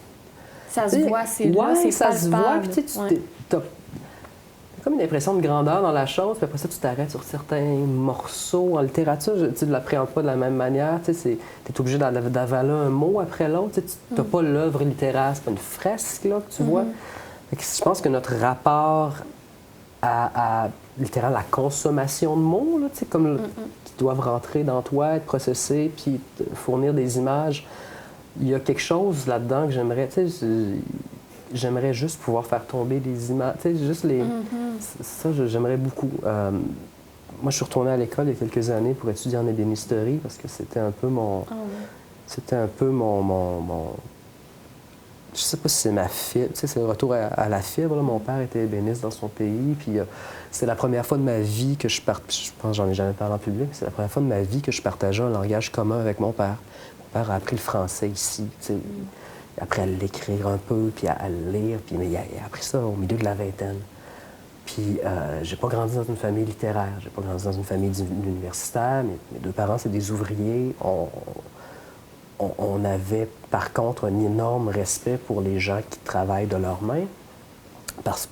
ça se voit, c'est là, c'est ça se voit. palpable. Puis t'as comme une impression de grandeur dans la chose, puis après ça, tu t'arrêtes sur certains morceaux. En littérature, tu ne l'appréhendes pas de la même manière. Tu es obligé d'avaler un mot après l'autre. Tu n'as pas l'œuvre littéraire, c'est pas une fresque là, que tu vois. Fait que je pense que notre rapport à littéralement, la consommation de mots, là, comme qui doivent rentrer dans toi, être processés, puis fournir des images, il y a quelque chose là-dedans que j'aimerais... J'aimerais juste pouvoir faire tomber des images. Tu sais, juste les... Ça, j'aimerais beaucoup. Moi, je suis retourné à l'école il y a quelques années pour étudier en ébénisterie parce que c'était un peu mon... C'était un peu mon... Je sais pas si c'est ma fibre. Tu sais, c'est le retour à la fibre. Là. Mon père était ébéniste dans son pays. Puis c'est la première fois de ma vie que je pense que j'en ai jamais parlé en public. C'est la première fois de ma vie que je partageais un langage commun avec mon père. Mon père a appris le français ici. Tu sais. Après à l'écrire un peu, puis à le lire, puis mais il a appris ça au milieu de la vingtaine. Puis j'ai pas grandi dans une famille littéraire, j'ai pas grandi dans une famille universitaire. Mes deux parents, c'est des ouvriers. On avait par contre un énorme respect pour les gens qui travaillent de leurs mains.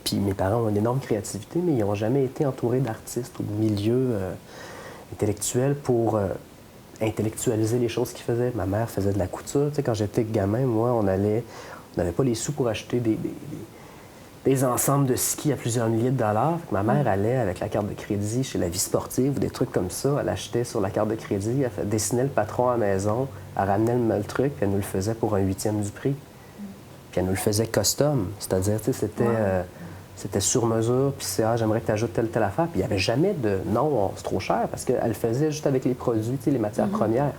Puis mes parents ont une énorme créativité, mais ils n'ont jamais été entourés d'artistes ou de milieux intellectuels pour... intellectualiser les choses qu'ils faisaient. Ma mère faisait de la couture. Tu sais, quand j'étais gamin, moi, on n'avait pas les sous pour acheter des ensembles de ski à plusieurs milliers de dollars. Ma mère allait avec la carte de crédit chez la Vie sportive ou des trucs comme ça. Elle achetait sur la carte de crédit, elle dessinait le patron à la maison, elle ramenait le truc, puis elle nous le faisait pour un 8e du prix. Puis elle nous le faisait custom. C'est-à-dire, tu sais, c'était sur mesure, puis c'est « Ah, j'aimerais que tu ajoutes telle affaire ». Puis il n'y avait jamais de « Non, c'est trop cher », parce qu'elle le faisait juste avec les produits, tu sais, les matières premières.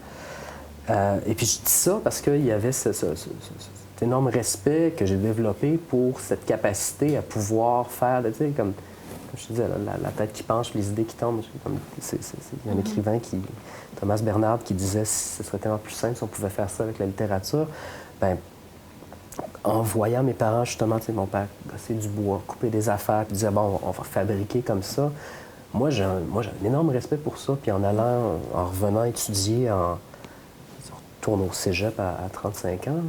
Et puis je dis ça parce qu'il y avait cet énorme respect que j'ai développé pour cette capacité à pouvoir faire, tu sais, comme je te disais, la tête qui penche, les idées qui tombent. Il y a un écrivain, Thomas Bernard, qui disait « Ce serait tellement plus simple si on pouvait faire ça avec la littérature ». Bien, en voyant mes parents, justement, tu sais, mon père gosser du bois, couper des affaires, puis disait, bon, on va fabriquer comme ça. Moi, j'ai un énorme respect pour ça. Puis en revenant étudier, je retourne au cégep à 35 ans,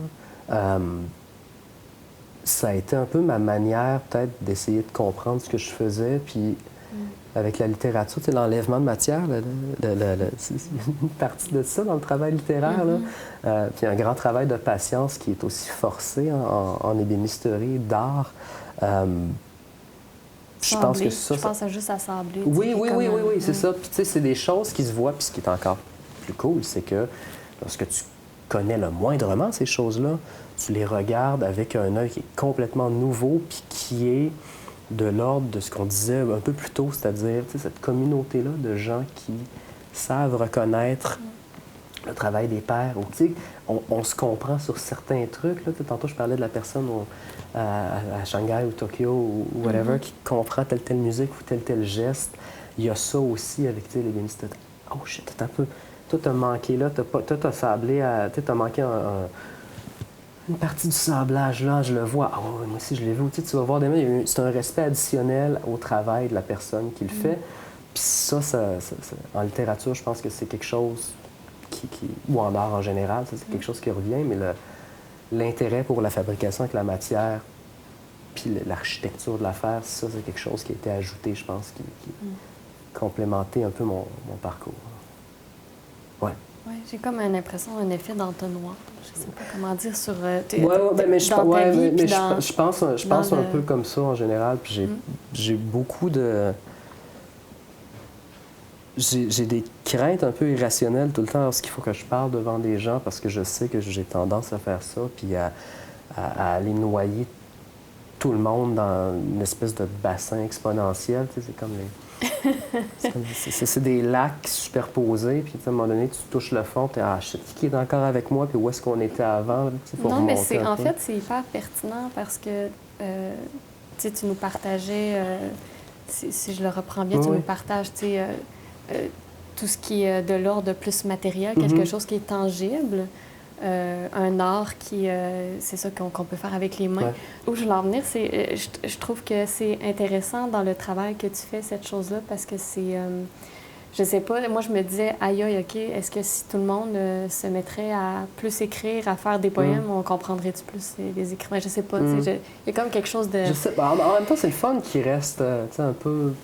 ça a été un peu ma manière, peut-être, d'essayer de comprendre ce que je faisais. Puis avec la littérature, tu sais, l'enlèvement de matière, c'est une partie de ça dans le travail littéraire. Là. Puis un grand travail de patience qui est aussi forcé en ébénisterie, d'art. Je pense que ça... Je pense juste à sabler. Oui, c'est ça. Puis tu sais, c'est des choses qui se voient. Puis ce qui est encore plus cool, c'est que lorsque tu connais le moindrement ces choses-là, tu les regardes avec un œil qui est complètement nouveau, puis qui est de l'ordre de ce qu'on disait un peu plus tôt, c'est-à-dire cette communauté-là de gens qui savent reconnaître le travail des pairs. On se comprend sur certains trucs. Là. Tantôt, je parlais de la personne à Shanghai ou Tokyo ou whatever qui comprend telle musique ou tel geste. Il y a ça aussi avec les bénistes. Oh shit, t'as un peu... Toi, t'as manqué là, t'as sablé, t'as manqué une partie du sablage, là, je le vois. Ah oh, moi aussi, je l'ai vu. Tu vas voir, c'est un respect additionnel au travail de la personne qui le fait. Puis ça, en littérature, je pense que c'est quelque chose ou en art en général, ça, c'est quelque chose qui revient, mais l'intérêt pour la fabrication avec la matière puis l'architecture de l'affaire, ça, c'est quelque chose qui a été ajouté, je pense, qui complémenté un peu mon parcours. Ouais. Oui, j'ai comme une impression, un effet d'entonnoir. Je sais pas comment dire sur je pense un peu comme ça en général. Puis j'ai beaucoup de... J'ai des craintes un peu irrationnelles tout le temps lorsqu'il faut que je parle devant des gens parce que je sais que j'ai tendance à faire ça, puis à aller noyer tout le monde dans une espèce de bassin exponentiel. Tu sais, c'est comme C'est des lacs superposés, puis à un moment donné, tu touches le fond, tu es ah, shit, qui est encore avec moi, puis où est-ce qu'on était avant? Faut non, mais remonter en fait, c'est hyper pertinent parce que tu nous partageais, si je le reprends bien, tu nous partages tout ce qui est de l'ordre plus matériel, quelque chose qui est tangible. Un art qui, c'est ça qu'on peut faire avec les mains. Ouais. Où je voulais en venir, c'est, je trouve que c'est intéressant dans le travail que tu fais, cette chose-là, parce que c'est, je sais pas, moi je me disais, aïe, aïe, OK, est-ce que si tout le monde se mettrait à plus écrire, à faire des poèmes, on comprendrait-tu plus les écrivains? Je sais pas, tu sais, il y a comme quelque chose de... Je sais, en même temps, c'est le fun qui reste, tu sais, un peu...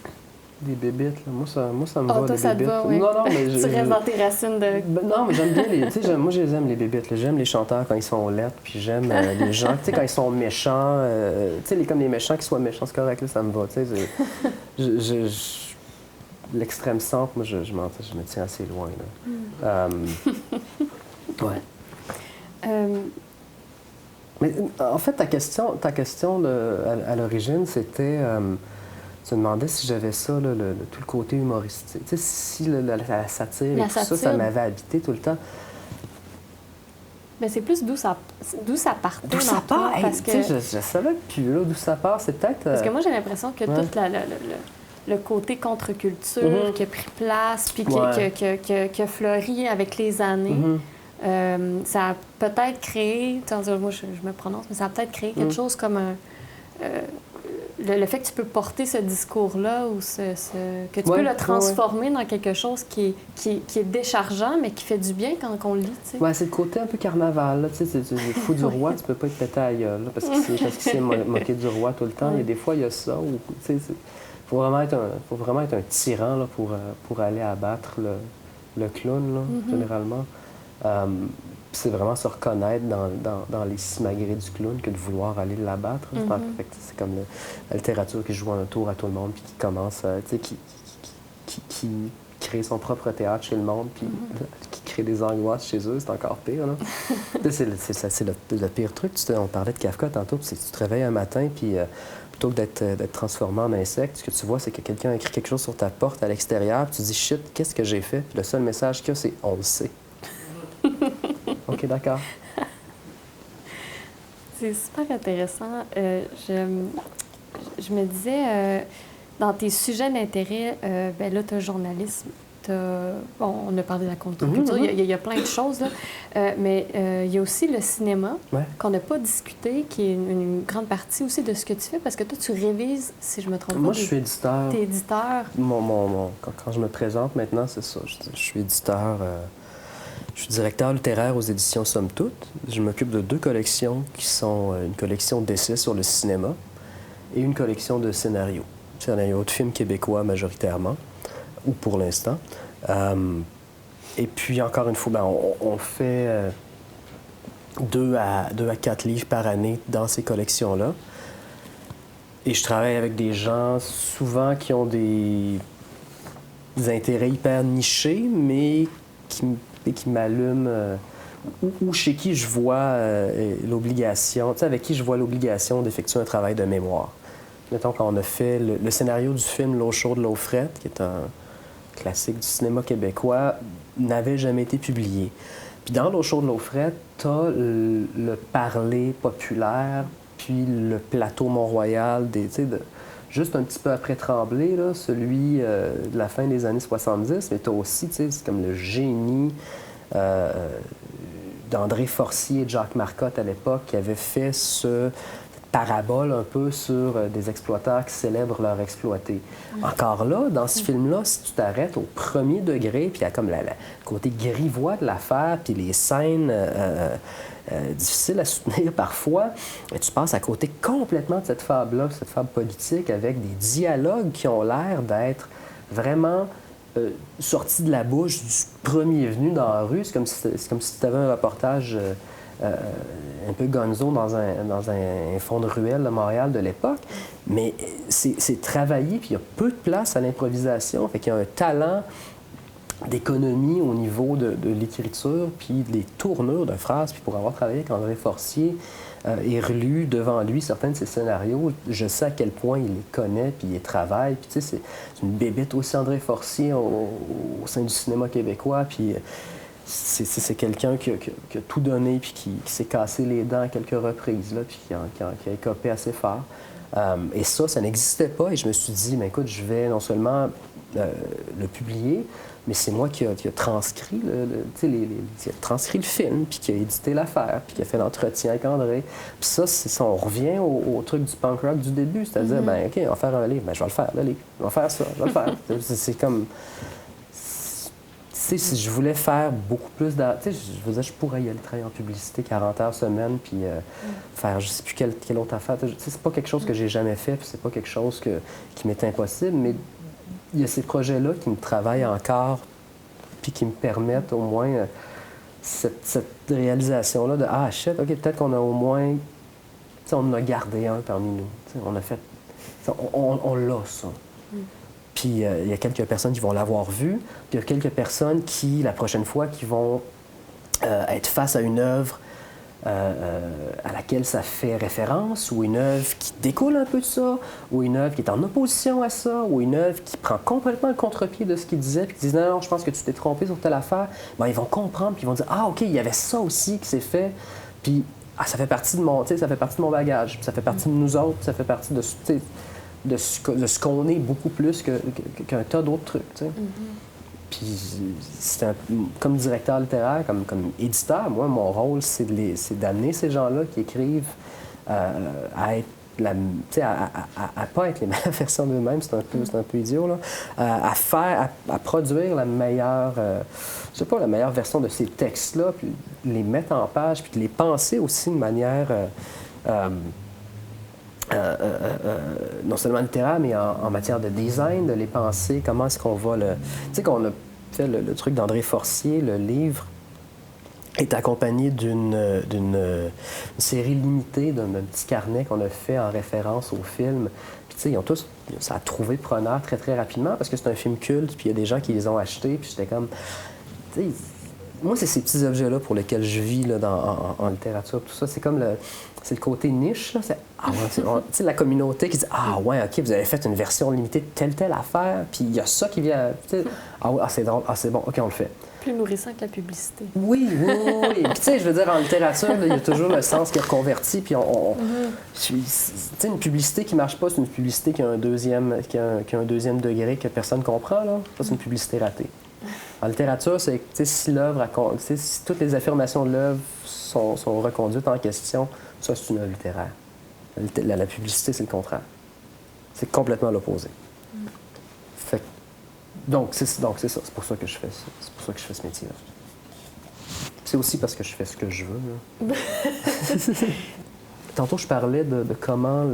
Des bébites, là. Moi, ça me va, toi, des ça te bébites. va, oui. Non, mais tu restes dans tes racines de... Non, mais j'aime bien les... Tu sais, moi, je les aime, les bébites. Là. J'aime les chanteurs quand ils sont lettres, puis j'aime les gens, tu sais, quand ils sont méchants. Tu sais, comme les méchants qui soient méchants, c'est correct, là, ça me va, tu sais. L'extrême centre, moi, je me tiens assez loin, là. Ouais. Mais en fait, ta question à l'origine, c'était... tu me demandais si j'avais ça, là, tout le côté humoristique. Tu sais, si la satire et tout ça m'avait habité tout le temps. Mais c'est plus d'où ça part. D'où ça part? Parce que... je savais plus d'où ça part. C'est peut-être... Parce que moi, j'ai l'impression que tout le côté contre-culture qui a pris place, puis qui a fleuri avec les années, ça a peut-être créé... Moi, je me prononce, mais ça a peut-être créé quelque chose comme un... Le fait que tu peux porter ce discours-là ou que tu peux le transformer dans quelque chose qui est déchargeant, mais qui fait du bien quand on le lit, tu sais. Ouais, c'est le côté un peu carnaval, là, tu sais, tu fou du roi, tu peux pas être pété à la gueule, là, parce qu'il s'est moqué du roi tout le temps. Et des fois, il y a ça, où, tu sais, faut vraiment être un tyran, là, pour aller abattre le clown, là, généralement. C'est vraiment se reconnaître dans les simagrées du clown que de vouloir aller l'abattre. C'est comme la littérature qui joue un tour à tout le monde puis qui commence, tu sais, qui crée son propre théâtre chez le monde puis qui crée des angoisses chez eux, c'est encore pire. C'est le pire truc. On parlait de Kafka tantôt, c'est que tu te réveilles un matin puis plutôt que d'être transformé en insecte, ce que tu vois, c'est que quelqu'un a écrit quelque chose sur ta porte à l'extérieur puis tu dis « Shit, qu'est-ce que j'ai fait? » Puis le seul message qu'il y a, c'est « On le sait. » OK, d'accord. C'est super intéressant. Je me disais, dans tes sujets d'intérêt, ben là, tu as le journalisme, on a parlé de la contre-culture, il y a plein de choses, là. Mais il y a aussi le cinéma, qu'on n'a pas discuté, qui est une grande partie aussi de ce que tu fais, parce que toi, tu révises, si je me trompe pas. Moi, je suis éditeur. T'es éditeur. Quand je me présente maintenant, c'est ça. Je suis éditeur. Je suis directeur littéraire aux éditions Somme Toute. Je m'occupe de 2 collections qui sont une collection d'essais sur le cinéma et une collection de scénarios. Scénarios de films québécois majoritairement, ou pour l'instant. Et puis, encore une fois, on fait 2 à 4 livres par année dans ces collections-là. Et je travaille avec des gens souvent qui ont des intérêts hyper nichés, mais qui m'allument, ou chez qui je vois l'obligation, tu sais, avec qui je vois l'obligation d'effectuer un travail de mémoire. Mettons, quand on a fait le scénario du film L'eau chaude, l'eau frette, qui est un classique du cinéma québécois, n'avait jamais été publié. Puis dans L'eau chaude, l'eau frette, t'as le parler populaire, puis le plateau Mont-Royal, juste un petit peu après Tremblay, là, celui de la fin des années 70, mais tu as aussi, tu sais, c'est comme le génie d'André Forcier et de Jacques Marcotte à l'époque qui avait fait cette parabole un peu sur des exploiteurs qui célèbrent leur exploité. Encore là, dans ce film-là, si tu t'arrêtes au premier degré, puis il y a comme le côté grivois de l'affaire, puis les scènes... difficile à soutenir parfois, et tu passes à côté complètement de cette fable-là, cette fable politique, avec des dialogues qui ont l'air d'être vraiment sortis de la bouche du premier venu dans la rue. C'est comme si tu avais un reportage un peu gonzo dans un fond de ruelle de Montréal de l'époque, mais c'est travaillé, puis il y a peu de place à l'improvisation, fait qu'il y a un talent d'économie au niveau de l'écriture, puis les tournures de phrases, puis pour avoir travaillé avec André Forcier et relu devant lui certains de ses scénarios, je sais à quel point il les connaît, puis il les travaille. Puis tu sais, c'est une bébête aussi, André Forcier, au sein du cinéma québécois, puis c'est quelqu'un qui a tout donné, puis qui s'est cassé les dents à quelques reprises, là, puis qui a écopé assez fort. Et ça n'existait pas, et je me suis dit, mais écoute, je vais non seulement le publier, mais c'est moi qui a transcrit qui a transcrit le film, puis qui a édité l'affaire, puis qui a fait l'entretien avec André. Puis ça, on revient au truc du punk rock du début, c'est-à-dire, ben OK, on va faire un livre, ben je vais le faire, le livre. On va faire ça, je vais le faire. C'est comme... Tu sais, si je voulais faire beaucoup plus de... Tu sais, je veux dire, je pourrais y aller travailler en publicité 40 heures semaine, puis faire je sais plus quelle autre affaire. Tu sais, c'est pas quelque chose que j'ai jamais fait, puis c'est pas quelque chose qui m'est impossible, mais il y a ces projets-là qui me travaillent encore, puis qui me permettent au moins cette réalisation-là de « Ah, shit, OK, peut-être qu'on a au moins... » Tu sais, on en a gardé un parmi nous. Tu sais, on a fait... On l'a, ça. Puis il y a quelques personnes qui vont l'avoir vu, puis il y a quelques personnes qui, la prochaine fois, qui vont être face à une œuvre à laquelle ça fait référence, ou une œuvre qui découle un peu de ça, ou une œuvre qui est en opposition à ça, ou une œuvre qui prend complètement le contre-pied de ce qu'il disait, puis qui disent non, je pense que tu t'es trompé sur telle affaire. Bien, ils vont comprendre, puis ils vont dire ah, OK, il y avait ça aussi qui s'est fait, puis ça fait partie de mon, ça fait partie de mon bagage, puis ça fait partie de nous autres, puis ça fait partie de ce qu'on est beaucoup plus qu'un tas d'autres trucs. Tu sais. Puis, comme directeur littéraire, comme éditeur, moi, mon rôle, c'est d'amener ces gens-là qui écrivent à être à pas être les meilleures versions d'eux-mêmes, c'est un peu idiot, là, à produire la meilleure, je sais pas, la meilleure version de ces textes-là, puis les mettre en page, puis de les penser aussi de manière non seulement littéraire, mais en matière de design, de les penser, comment est-ce qu'on va le... Tu sais qu'on a fait le truc d'André Forcier, le livre est accompagné d'une série limitée, d'un petit carnet qu'on a fait en référence au film. Puis tu sais, ils ont tous... Ça a trouvé preneur très, très rapidement parce que c'est un film culte, puis il y a des gens qui les ont achetés, puis j'étais comme... Tu sais, moi, c'est ces petits objets-là pour lesquels je vis là, en littérature. Tout ça, c'est comme c'est le côté niche. Là. C'est la communauté qui dit « Ah ouais, OK, vous avez fait une version limitée de telle affaire, puis il y a ça qui vient... » Ah oui, c'est drôle, c'est bon, OK, on le fait. Plus nourrissant que la publicité. Oui. Puis tu sais, je veux dire, en littérature, il y a toujours le sens qui est reconverti, puis tu sais, une publicité qui marche pas, c'est une publicité qui a un deuxième degré que personne comprend, là. Ça, c'est une publicité ratée. En littérature, c'est si l'œuvre, si toutes les affirmations de l'œuvre sont reconduites en question, ça, c'est une œuvre littéraire. La publicité, c'est le contraire. C'est complètement l'opposé. Donc, c'est ça. C'est pour ça que je fais ça. C'est pour ça que je fais ce métier-là. C'est aussi parce que je fais ce que je veux. Tantôt, je parlais de comment,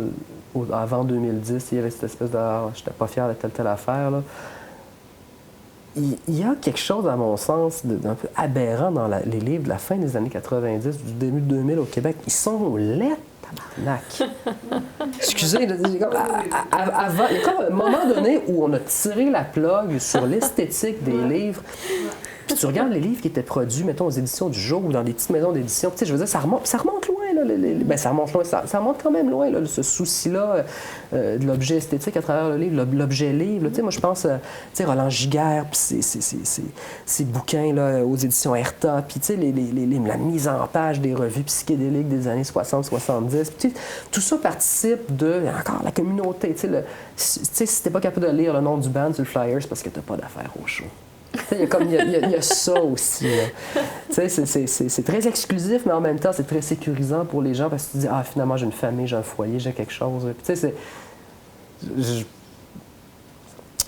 avant 2010, il y avait cette espèce de « Ah, je n'étais pas fier de telle affaire », là. Il y a quelque chose, à mon sens, d'un peu aberrant dans les livres de la fin des années 90, du début de 2000 au Québec. Ils sont laids, tabarnak. Excusez, il y a comme un moment donné où on a tiré la plug sur l'esthétique des livres. Puis tu regardes les livres qui étaient produits, mettons, aux éditions du Jour ou dans des petites maisons d'édition. Tu sais, je veux dire, ça remonte loin, là. Ça remonte loin, ça remonte quand même loin, là, ce souci-là de l'objet esthétique à travers le livre, l'objet livre. Tu sais, moi, je pense, tu sais, Roland Giguère, puis ces bouquins, là, aux éditions Erta, puis tu sais, la mise en page des revues psychédéliques des années 60-70. Tu sais, tout ça participe de, encore, la communauté. Tu sais, si t'es pas capable de lire le nom du band sur le flyer, c'est parce que t'as pas d'affaires au show. Il y a ça aussi. C'est très exclusif, mais en même temps, c'est très sécurisant pour les gens parce que tu dis « Ah, finalement, j'ai une famille, j'ai un foyer, j'ai quelque chose. » Puis tu sais,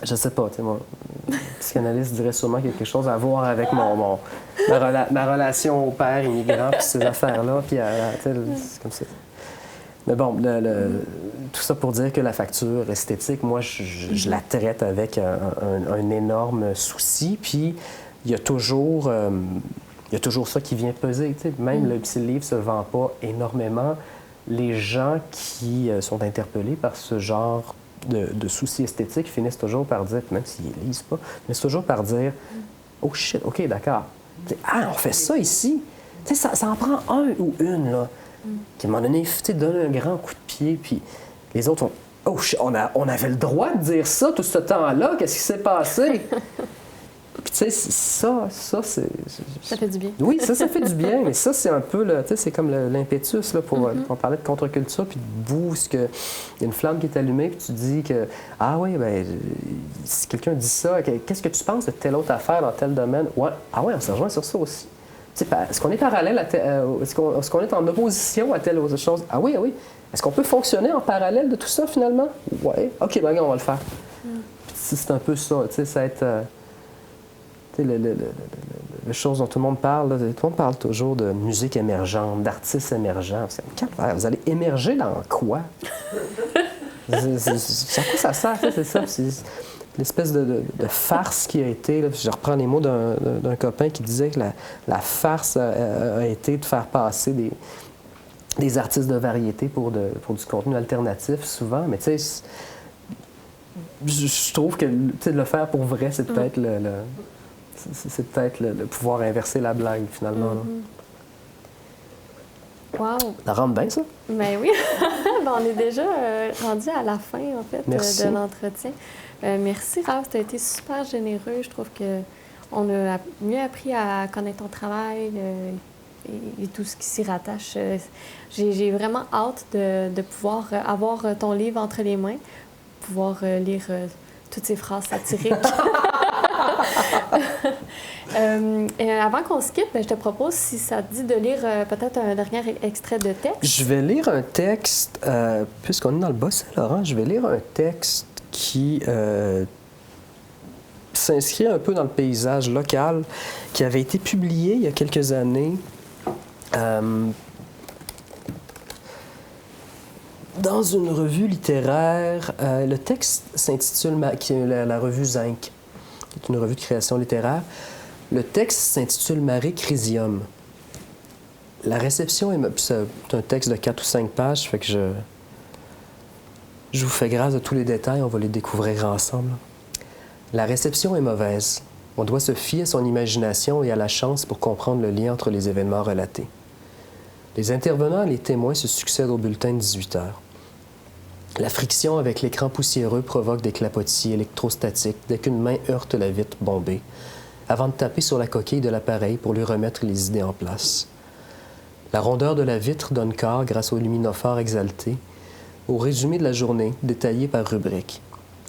je sais pas, mon psychanalyste dirait sûrement quelque chose à voir avec ma relation au père immigrant puis ces affaires-là. Puis c'est comme ça. Mais bon, tout ça pour dire que la facture esthétique, moi, je la traite avec un énorme souci. Puis, il y a toujours ça qui vient peser. T'sais. Même si le livre ne se vend pas énormément, les gens qui sont interpellés par ce genre de soucis esthétiques finissent toujours par dire, même s'ils ne lisent pas, finissent toujours par dire Oh shit, OK, d'accord. On fait ça ici. Ça en prend un ou une, là, qui à un moment donné, donne un grand coup de pied, puis les autres ont. Oh shit, on avait le droit de dire ça tout ce temps-là, qu'est-ce qui s'est passé? Puis tu sais, ça, c'est... Ça fait du bien. Oui, ça fait du bien, mais ça, c'est un peu, c'est comme l'impétus, là, pour parler de contre-culture, puis de boost, qu'il y a une flamme qui est allumée, puis tu dis que, ah oui, ben si quelqu'un dit ça, qu'est-ce que tu penses de telle autre affaire dans tel domaine? Ouais, ah oui, on se rejoint sur ça aussi. Est-ce qu'on est parallèle est-ce qu'on est en opposition à telle autre chose? Ah oui, ah oui. Est-ce qu'on peut fonctionner en parallèle de tout ça, finalement? Oui. OK, ben on va le faire. C'est un peu ça, tu sais, ça va être... les choses dont tout le monde parle, tout le monde parle toujours de musique émergente, d'artistes émergents. C'est un calvaire. Vous allez émerger dans quoi? À quoi ça sert? C'est ça. C'est l'espèce de farce qui a été... Là, je reprends les mots d'un copain qui disait que la farce a été de faire passer des artistes de variété pour du contenu alternatif, souvent. Mais tu sais, je trouve que de le faire pour vrai, c'est peut-être c'est peut-être le pouvoir inverser la blague, finalement. Wow! Ça rentre bien, ça? Ben oui. Ben, on est déjà rendu à la fin, en fait, de l'entretien. Merci, Raph. Tu as été super généreux. Je trouve qu'on a mieux appris à connaître ton travail et tout ce qui s'y rattache. J'ai vraiment hâte de pouvoir avoir ton livre entre les mains, pouvoir lire toutes ces phrases satiriques. Avant qu'on se quitte, je te propose, si ça te dit, de lire peut-être un dernier extrait de texte. Je vais lire un texte, puisqu'on est dans le Bas-Saint-Laurent, je vais lire un texte qui s'inscrit un peu dans le paysage local, qui avait été publié il y a quelques années dans une revue littéraire. Le texte s'intitule, qui est la revue Zinc, qui est une revue de création littéraire. Le texte s'intitule Marée Crisium. La réception est... C'est un texte de 4 ou 5 pages, fait que je vous fais grâce de tous les détails, on va les découvrir ensemble. La réception est mauvaise. On doit se fier à son imagination et à la chance pour comprendre le lien entre les événements relatés. Les intervenants et les témoins se succèdent au bulletin de 18 heures. La friction avec l'écran poussiéreux provoque des clapotis électrostatiques dès qu'une main heurte la vitre bombée, avant de taper sur la coquille de l'appareil pour lui remettre les idées en place. La rondeur de la vitre donne corps, grâce au luminophore exalté, au résumé de la journée, détaillé par rubrique.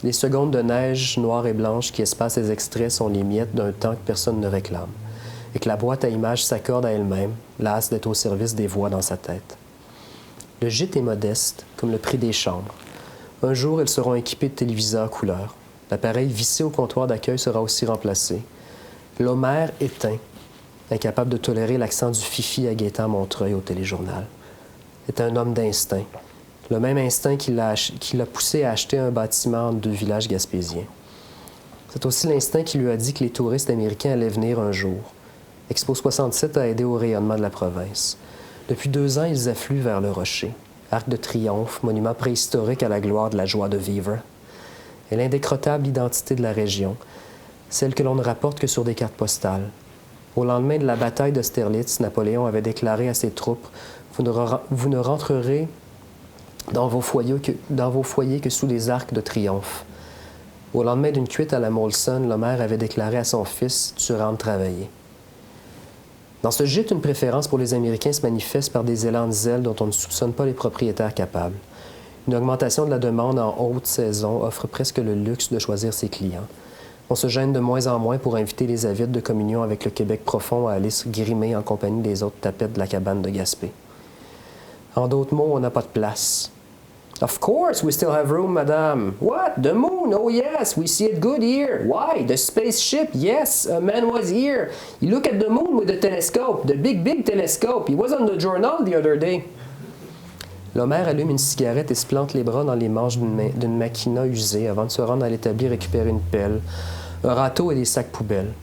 Les secondes de neige noire et blanche qui espacent les extraits sont les miettes d'un temps que personne ne réclame, et que la boîte à images s'accorde à elle-même, lasse d'être au service des voix dans sa tête. Le gîte est modeste, comme le prix des chambres. Un jour, elles seront équipées de téléviseurs couleur. L'appareil vissé au comptoir d'accueil sera aussi remplacé. L'Homère éteint, incapable de tolérer l'accent du fifi à Gaétan Montreuil au téléjournal. C'est un homme d'instinct. Le même instinct qui l'a poussé à acheter un bâtiment entre 2 villages gaspésiens. C'est aussi l'instinct qui lui a dit que les touristes américains allaient venir un jour. Expo 67 a aidé au rayonnement de la province. Depuis 2 ans, ils affluent vers le Rocher. Arc de Triomphe, monument préhistorique à la gloire de la joie de vivre. Et l'indécrottable identité de la région, celle que l'on ne rapporte que sur des cartes postales. Au lendemain de la bataille d'Austerlitz, Napoléon avait déclaré à ses troupes « Vous ne rentrerez dans vos foyers que sous les arcs de triomphe. » Au lendemain d'une cuite à la Molson, Lemaire avait déclaré à son fils « Tu rentres travailler. » Dans ce gîte, une préférence pour les Américains se manifeste par des élans de zèle dont on ne soupçonne pas les propriétaires capables. Une augmentation de la demande en haute saison offre presque le luxe de choisir ses clients. On se gêne de moins en moins pour inviter les avides de communion avec le Québec profond à aller se grimer en compagnie des autres tapettes de la cabane de Gaspé. En d'autres mots, on n'a pas de place. Of course, we still have room, madame. What? The moon? Oh yes, we see it good here. Why? The spaceship? Yes, a man was here. You look at the moon with the telescope, the big telescope. He was on the journal the other day. L'Homère allume une cigarette et se plante les bras dans les manches d'une maquina usée avant de se rendre à l'établi récupérer une pelle, un râteau et des sacs poubelles.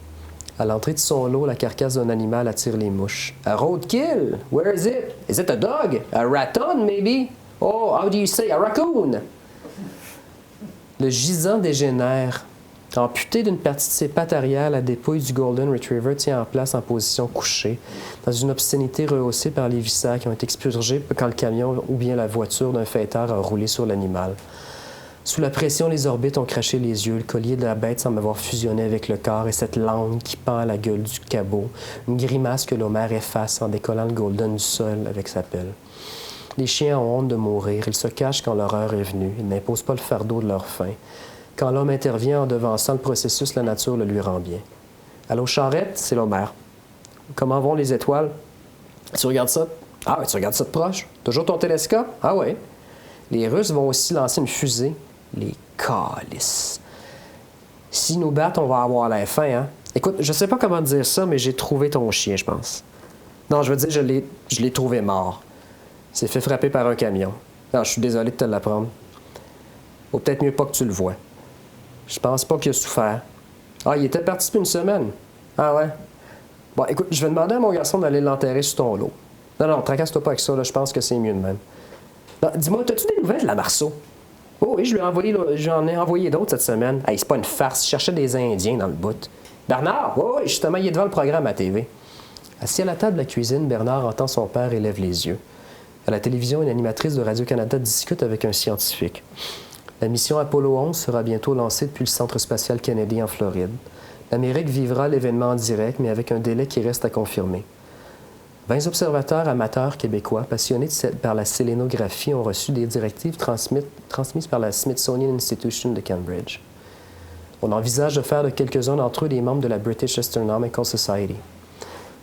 À l'entrée de son lot, la carcasse d'un animal attire les mouches. A roadkill? Where is it? Is it a dog? A raton, maybe? Oh, how do you say? A raccoon? Le gisant dégénère Amputé d'une partie de ses pattes arrière, la dépouille du Golden Retriever tient en place en position couchée, dans une obscénité rehaussée par les viscères qui ont été expurgés quand le camion ou bien la voiture d'un fêteur a roulé sur l'animal. Sous la pression, les orbites ont craché les yeux. Le collier de la bête semble avoir fusionné avec le corps et cette langue qui pend à la gueule du cabot, une grimace que l'Homère efface en décollant le Golden du sol avec sa pelle. Les chiens ont honte de mourir. Ils se cachent quand l'horreur est venue. Ils n'imposent pas le fardeau de leur faim. Quand l'homme intervient en devançant le processus, la nature le lui rend bien. Allô, Charrette, c'est l'Homère. Comment vont les étoiles? Tu regardes ça? Ah oui, tu regardes ça de proche? Toujours ton télescope? Ah oui. Les Russes vont aussi lancer une fusée. Les calices. S'ils nous battent, on va avoir la faim, hein? Écoute, je sais pas comment te dire ça, mais j'ai trouvé ton chien, je pense. Non, je veux dire, je l'ai trouvé mort. Il s'est fait frapper par un camion. Non, je suis désolé de te l'apprendre. Vaut peut-être mieux pas que tu le vois. Je pense pas qu'il a souffert. Ah, il était parti depuis une semaine. Ah ouais? Bon, écoute, je vais demander à mon garçon d'aller l'enterrer sur ton lot. Non, tracasse-toi pas avec ça, là, je pense que c'est mieux de même. Non, dis-moi, as-tu des nouvelles de la Marceau? Oh oui, j'en ai envoyé d'autres cette semaine. Hey, c'est pas une farce, je cherchais des Indiens dans le bout. Bernard? Oui, justement, il est devant le programme à TV. Assis à la table de la cuisine, Bernard entend son père et lève les yeux. À la télévision, une animatrice de Radio-Canada discute avec un scientifique. La mission Apollo 11 sera bientôt lancée depuis le Centre spatial Kennedy en Floride. L'Amérique vivra l'événement en direct, mais avec un délai qui reste à confirmer. 20 observateurs amateurs québécois passionnés par la sélénographie ont reçu des directives transmises par la Smithsonian Institution de Cambridge. On envisage de faire de quelques-uns d'entre eux des membres de la British Astronomical Society.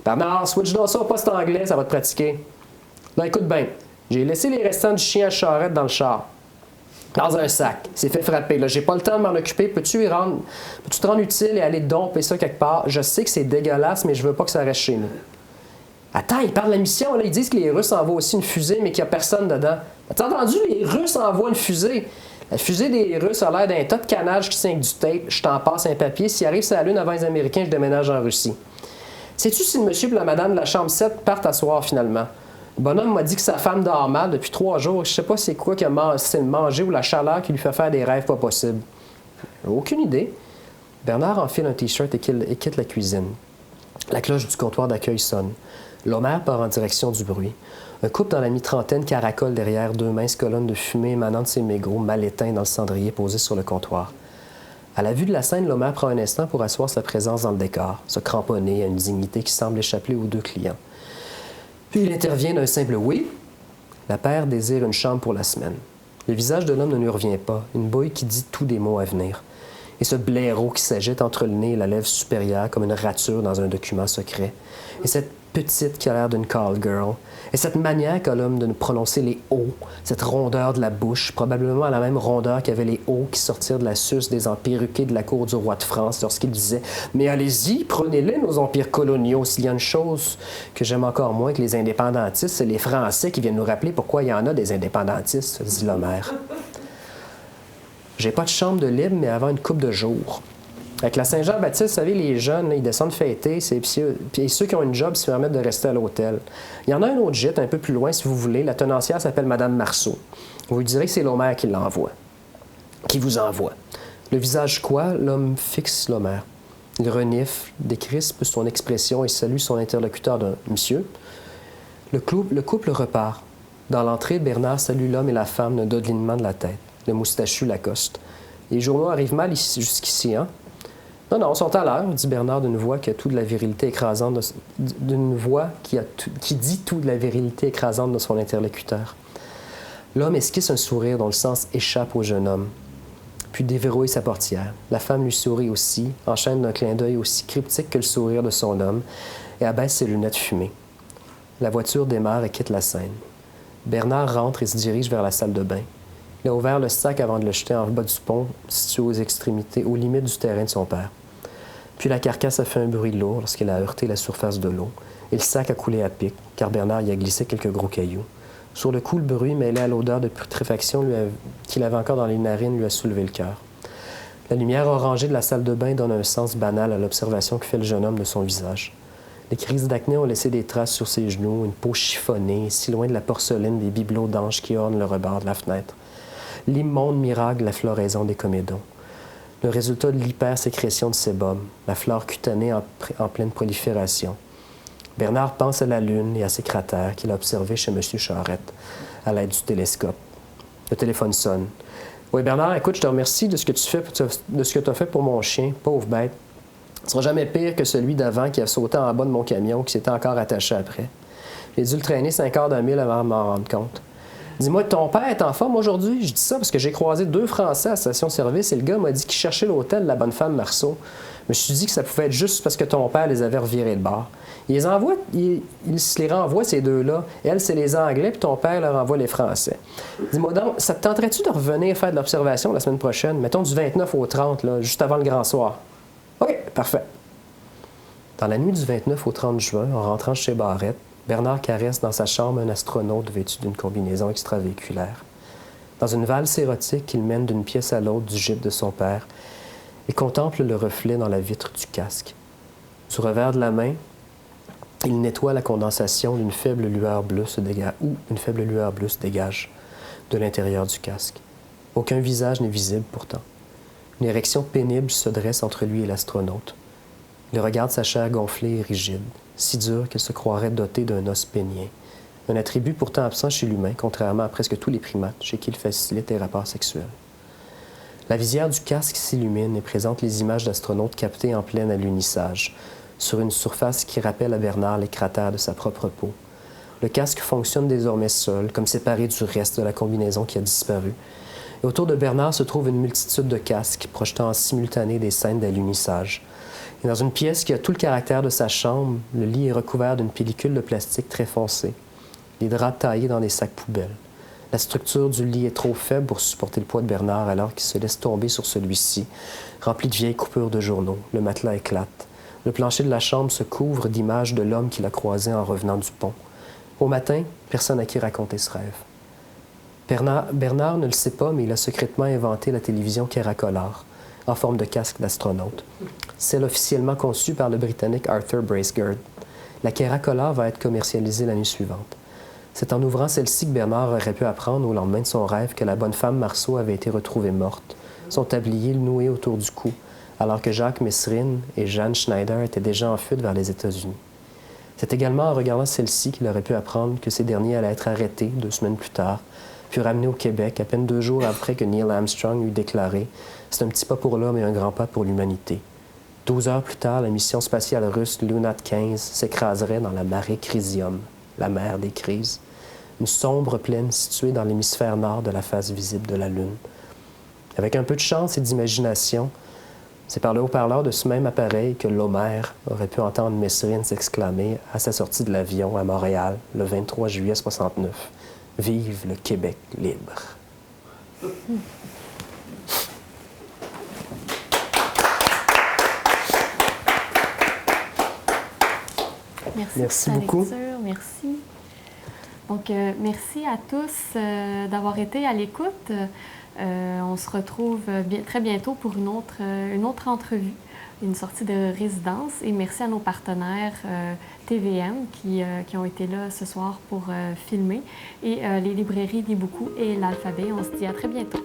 Bernard, switch donc ça au poste anglais, ça va te pratiquer. Là, écoute bien, j'ai laissé les restants du chien à Charrette dans le char. Dans un sac. Il s'est fait frapper. Là, j'ai pas le temps de m'en occuper. Peux-tu te rendre utile et aller domper ça quelque part? Je sais que c'est dégueulasse, mais je veux pas que ça reste chez nous. Attends, ils parlent de la mission. Là. Ils disent que les Russes envoient aussi une fusée, mais qu'il n'y a personne dedans. As-tu entendu? Les Russes envoient une fusée. La fusée des Russes a l'air d'un tas de canage qui signe du tape. Je t'en passe un papier. S'il arrive sur la Lune avant les Américains, je déménage en Russie. Sais-tu si le monsieur et la madame de la chambre 7 partent à soir finalement? Le bonhomme m'a dit que sa femme dort mal depuis 3 jours. Je sais pas c'est quoi, c'est le manger ou la chaleur qui lui fait faire des rêves pas possibles. Aucune idée. Bernard enfile un T-shirt et quitte la cuisine. La cloche du comptoir d'accueil sonne. L'Homère part en direction du bruit. Un couple dans la mi-trentaine caracole derrière 2 minces colonnes de fumée émanant de ses mégots mal éteints dans le cendrier posé sur le comptoir. À la vue de la scène, l'Homère prend un instant pour asseoir sa présence dans le décor, se cramponner à une dignité qui semble échapper aux 2 clients. Puis il intervient d'un simple « oui ». La paire désire une chambre pour la semaine. Le visage de l'homme ne lui revient pas, une bouille qui dit tous des mots à venir. Et ce blaireau qui s'agite entre le nez et la lèvre supérieure comme une rature dans un document secret. Et cette petite qui a l'air d'une call girl. Et cette manière qu'a l'homme de prononcer les « O », cette rondeur de la bouche, probablement la même rondeur qu'avaient les « O » qui sortirent de la suce des emperruqués de la cour du roi de France lorsqu'il disait « Mais allez-y, prenez-les, nos empires coloniaux. S'il y a une chose que j'aime encore moins que les indépendantistes, c'est les Français qui viennent nous rappeler pourquoi il y en a des indépendantistes, » dit l'Homère. J'ai pas de chambre de libre, mais avant une coupe de jours. Avec la Saint-Jean-Baptiste, vous savez, les jeunes, là, ils descendent fêter, puis ceux qui ont une job se permettent de rester à l'hôtel. Il y en a un autre gîte un peu plus loin, si vous voulez. La tenancière s'appelle Madame Marceau. Vous lui direz que c'est l'Homère qui l'envoie. Qui vous envoie. Le visage quoi? L'homme fixe l'Homère. Il renifle, décrispe son expression et salue son interlocuteur d'un « monsieur ». Le couple repart. Dans l'entrée, Bernard salue l'homme et la femme d'un dodelinnement de la tête. Le moustachu l'accoste. Les journaux arrivent mal jusqu'ici, hein? Non, ils sont à l'heure, dit Bernard d'une voix qui a toute la virilité écrasante qui dit toute la virilité écrasante de son interlocuteur. L'homme esquisse un sourire dont le sens échappe au jeune homme, puis déverrouille sa portière. La femme lui sourit aussi, enchaîne d'un clin d'œil aussi cryptique que le sourire de son homme, et abaisse ses lunettes fumées. La voiture démarre et quitte la scène. Bernard rentre et se dirige vers la salle de bain. Il a ouvert le sac avant de le jeter en bas du pont, situé aux extrémités, aux limites du terrain de son père. Puis la carcasse a fait un bruit lourd lorsqu'il a heurté la surface de l'eau, et le sac a coulé à pic, car Bernard y a glissé quelques gros cailloux. Sur le coup, le bruit, mêlé à l'odeur de putréfaction qu'il avait encore dans les narines, lui a soulevé le cœur. La lumière orangée de la salle de bain donne un sens banal à l'observation que fait le jeune homme de son visage. Les crises d'acné ont laissé des traces sur ses genoux, une peau chiffonnée, si loin de la porcelaine des bibelots d'anges qui ornent le rebord de la fenêtre. L'immonde miracle de la floraison des comédons. le résultat de l'hypersécrétion de sébum, la flore cutanée en pleine prolifération. Bernard pense à la Lune et à ses cratères qu'il a observés chez M. Charette à l'aide du télescope. Le téléphone sonne. « Oui, Bernard, écoute, je te remercie de ce que tu as fait pour mon chien, pauvre bête. Ce ne sera jamais pire que celui d'avant qui a sauté en bas de mon camion, qui s'était encore attaché après. J'ai dû le traîner 5 quarts de mille avant de m'en rendre compte. Dis-moi, ton père est en forme aujourd'hui? Je dis ça parce que j'ai croisé 2 Français à la station-service et le gars m'a dit qu'il cherchait l'hôtel de la bonne femme Marceau. Je me suis dit que ça pouvait être juste parce que ton père les avait revirés de bord. Il se les renvoie, ces deux-là. Elle, c'est les Anglais, puis ton père leur envoie les Français. Dis-moi donc, ça te tenterait-tu de revenir faire de l'observation la semaine prochaine? Mettons du 29 au 30, là, juste avant le grand soir. OK, parfait. Dans la nuit du 29 au 30 juin, en rentrant chez Barrette, Bernard caresse dans sa chambre un astronaute vêtu d'une combinaison extravéhiculaire. Dans une valse érotique, il mène d'une pièce à l'autre du gîte de son père et contemple le reflet dans la vitre du casque. Du revers de la main, il nettoie la condensation d'une faible lueur bleue se dégage de l'intérieur du casque. Aucun visage n'est visible pourtant. Une érection pénible se dresse entre lui et l'astronaute. Il regarde sa chair gonflée et rigide, si dure qu'elle se croirait dotée d'un os pénien, un attribut pourtant absent chez l'humain, contrairement à presque tous les primates chez qui il facilite les rapports sexuels. La visière du casque s'illumine et présente les images d'astronautes captées en plein alunissage, sur une surface qui rappelle à Bernard les cratères de sa propre peau. Le casque fonctionne désormais seul, comme séparé du reste de la combinaison qui a disparu. Et autour de Bernard se trouve une multitude de casques, projetant en simultané des scènes d'alunissage. Et dans une pièce qui a tout le caractère de sa chambre, le lit est recouvert d'une pellicule de plastique très foncée. Les draps taillés dans des sacs poubelles. La structure du lit est trop faible pour supporter le poids de Bernard alors qu'il se laisse tomber sur celui-ci, rempli de vieilles coupures de journaux. Le matelas éclate. Le plancher de la chambre se couvre d'images de l'homme qu'il a croisé en revenant du pont. Au matin, personne à qui raconter ce rêve. Bernard ne le sait pas, mais il a secrètement inventé la télévision Caracolor, en forme de casque d'astronaute. Celle officiellement conçue par le Britannique Arthur Bracegirdle. La Caracolor va être commercialisée l'année suivante. C'est en ouvrant celle-ci que Bernard aurait pu apprendre au lendemain de son rêve que la bonne femme Marceau avait été retrouvée morte, son tablier noué autour du cou, alors que Jacques Messrine et Jeanne Schneider étaient déjà en fuite vers les États-Unis. C'est également en regardant celle-ci qu'il aurait pu apprendre que ces derniers allaient être arrêtés 2 semaines plus tard, puis ramenés au Québec à peine 2 jours après que Neil Armstrong eut déclaré « C'est un petit pas pour l'homme et un grand pas pour l'humanité ». 12 heures plus tard, la mission spatiale russe Lunat 15 s'écraserait dans la marée Crisium, la mer des crises, une sombre plaine située dans l'hémisphère nord de la face visible de la Lune. Avec un peu de chance et d'imagination, c'est par le haut-parleur de ce même appareil que l'Homère aurait pu entendre Messrine s'exclamer à sa sortie de l'avion à Montréal le 23 juillet 69. « Vive le Québec libre! » Merci beaucoup. Lecture, merci. Donc, merci à tous d'avoir été à l'écoute. On se retrouve très bientôt pour une autre entrevue, une sortie de résidence. Et merci à nos partenaires TVM qui ont été là ce soir pour filmer et les librairies Liboukou et l'Alphabet. On se dit à très bientôt.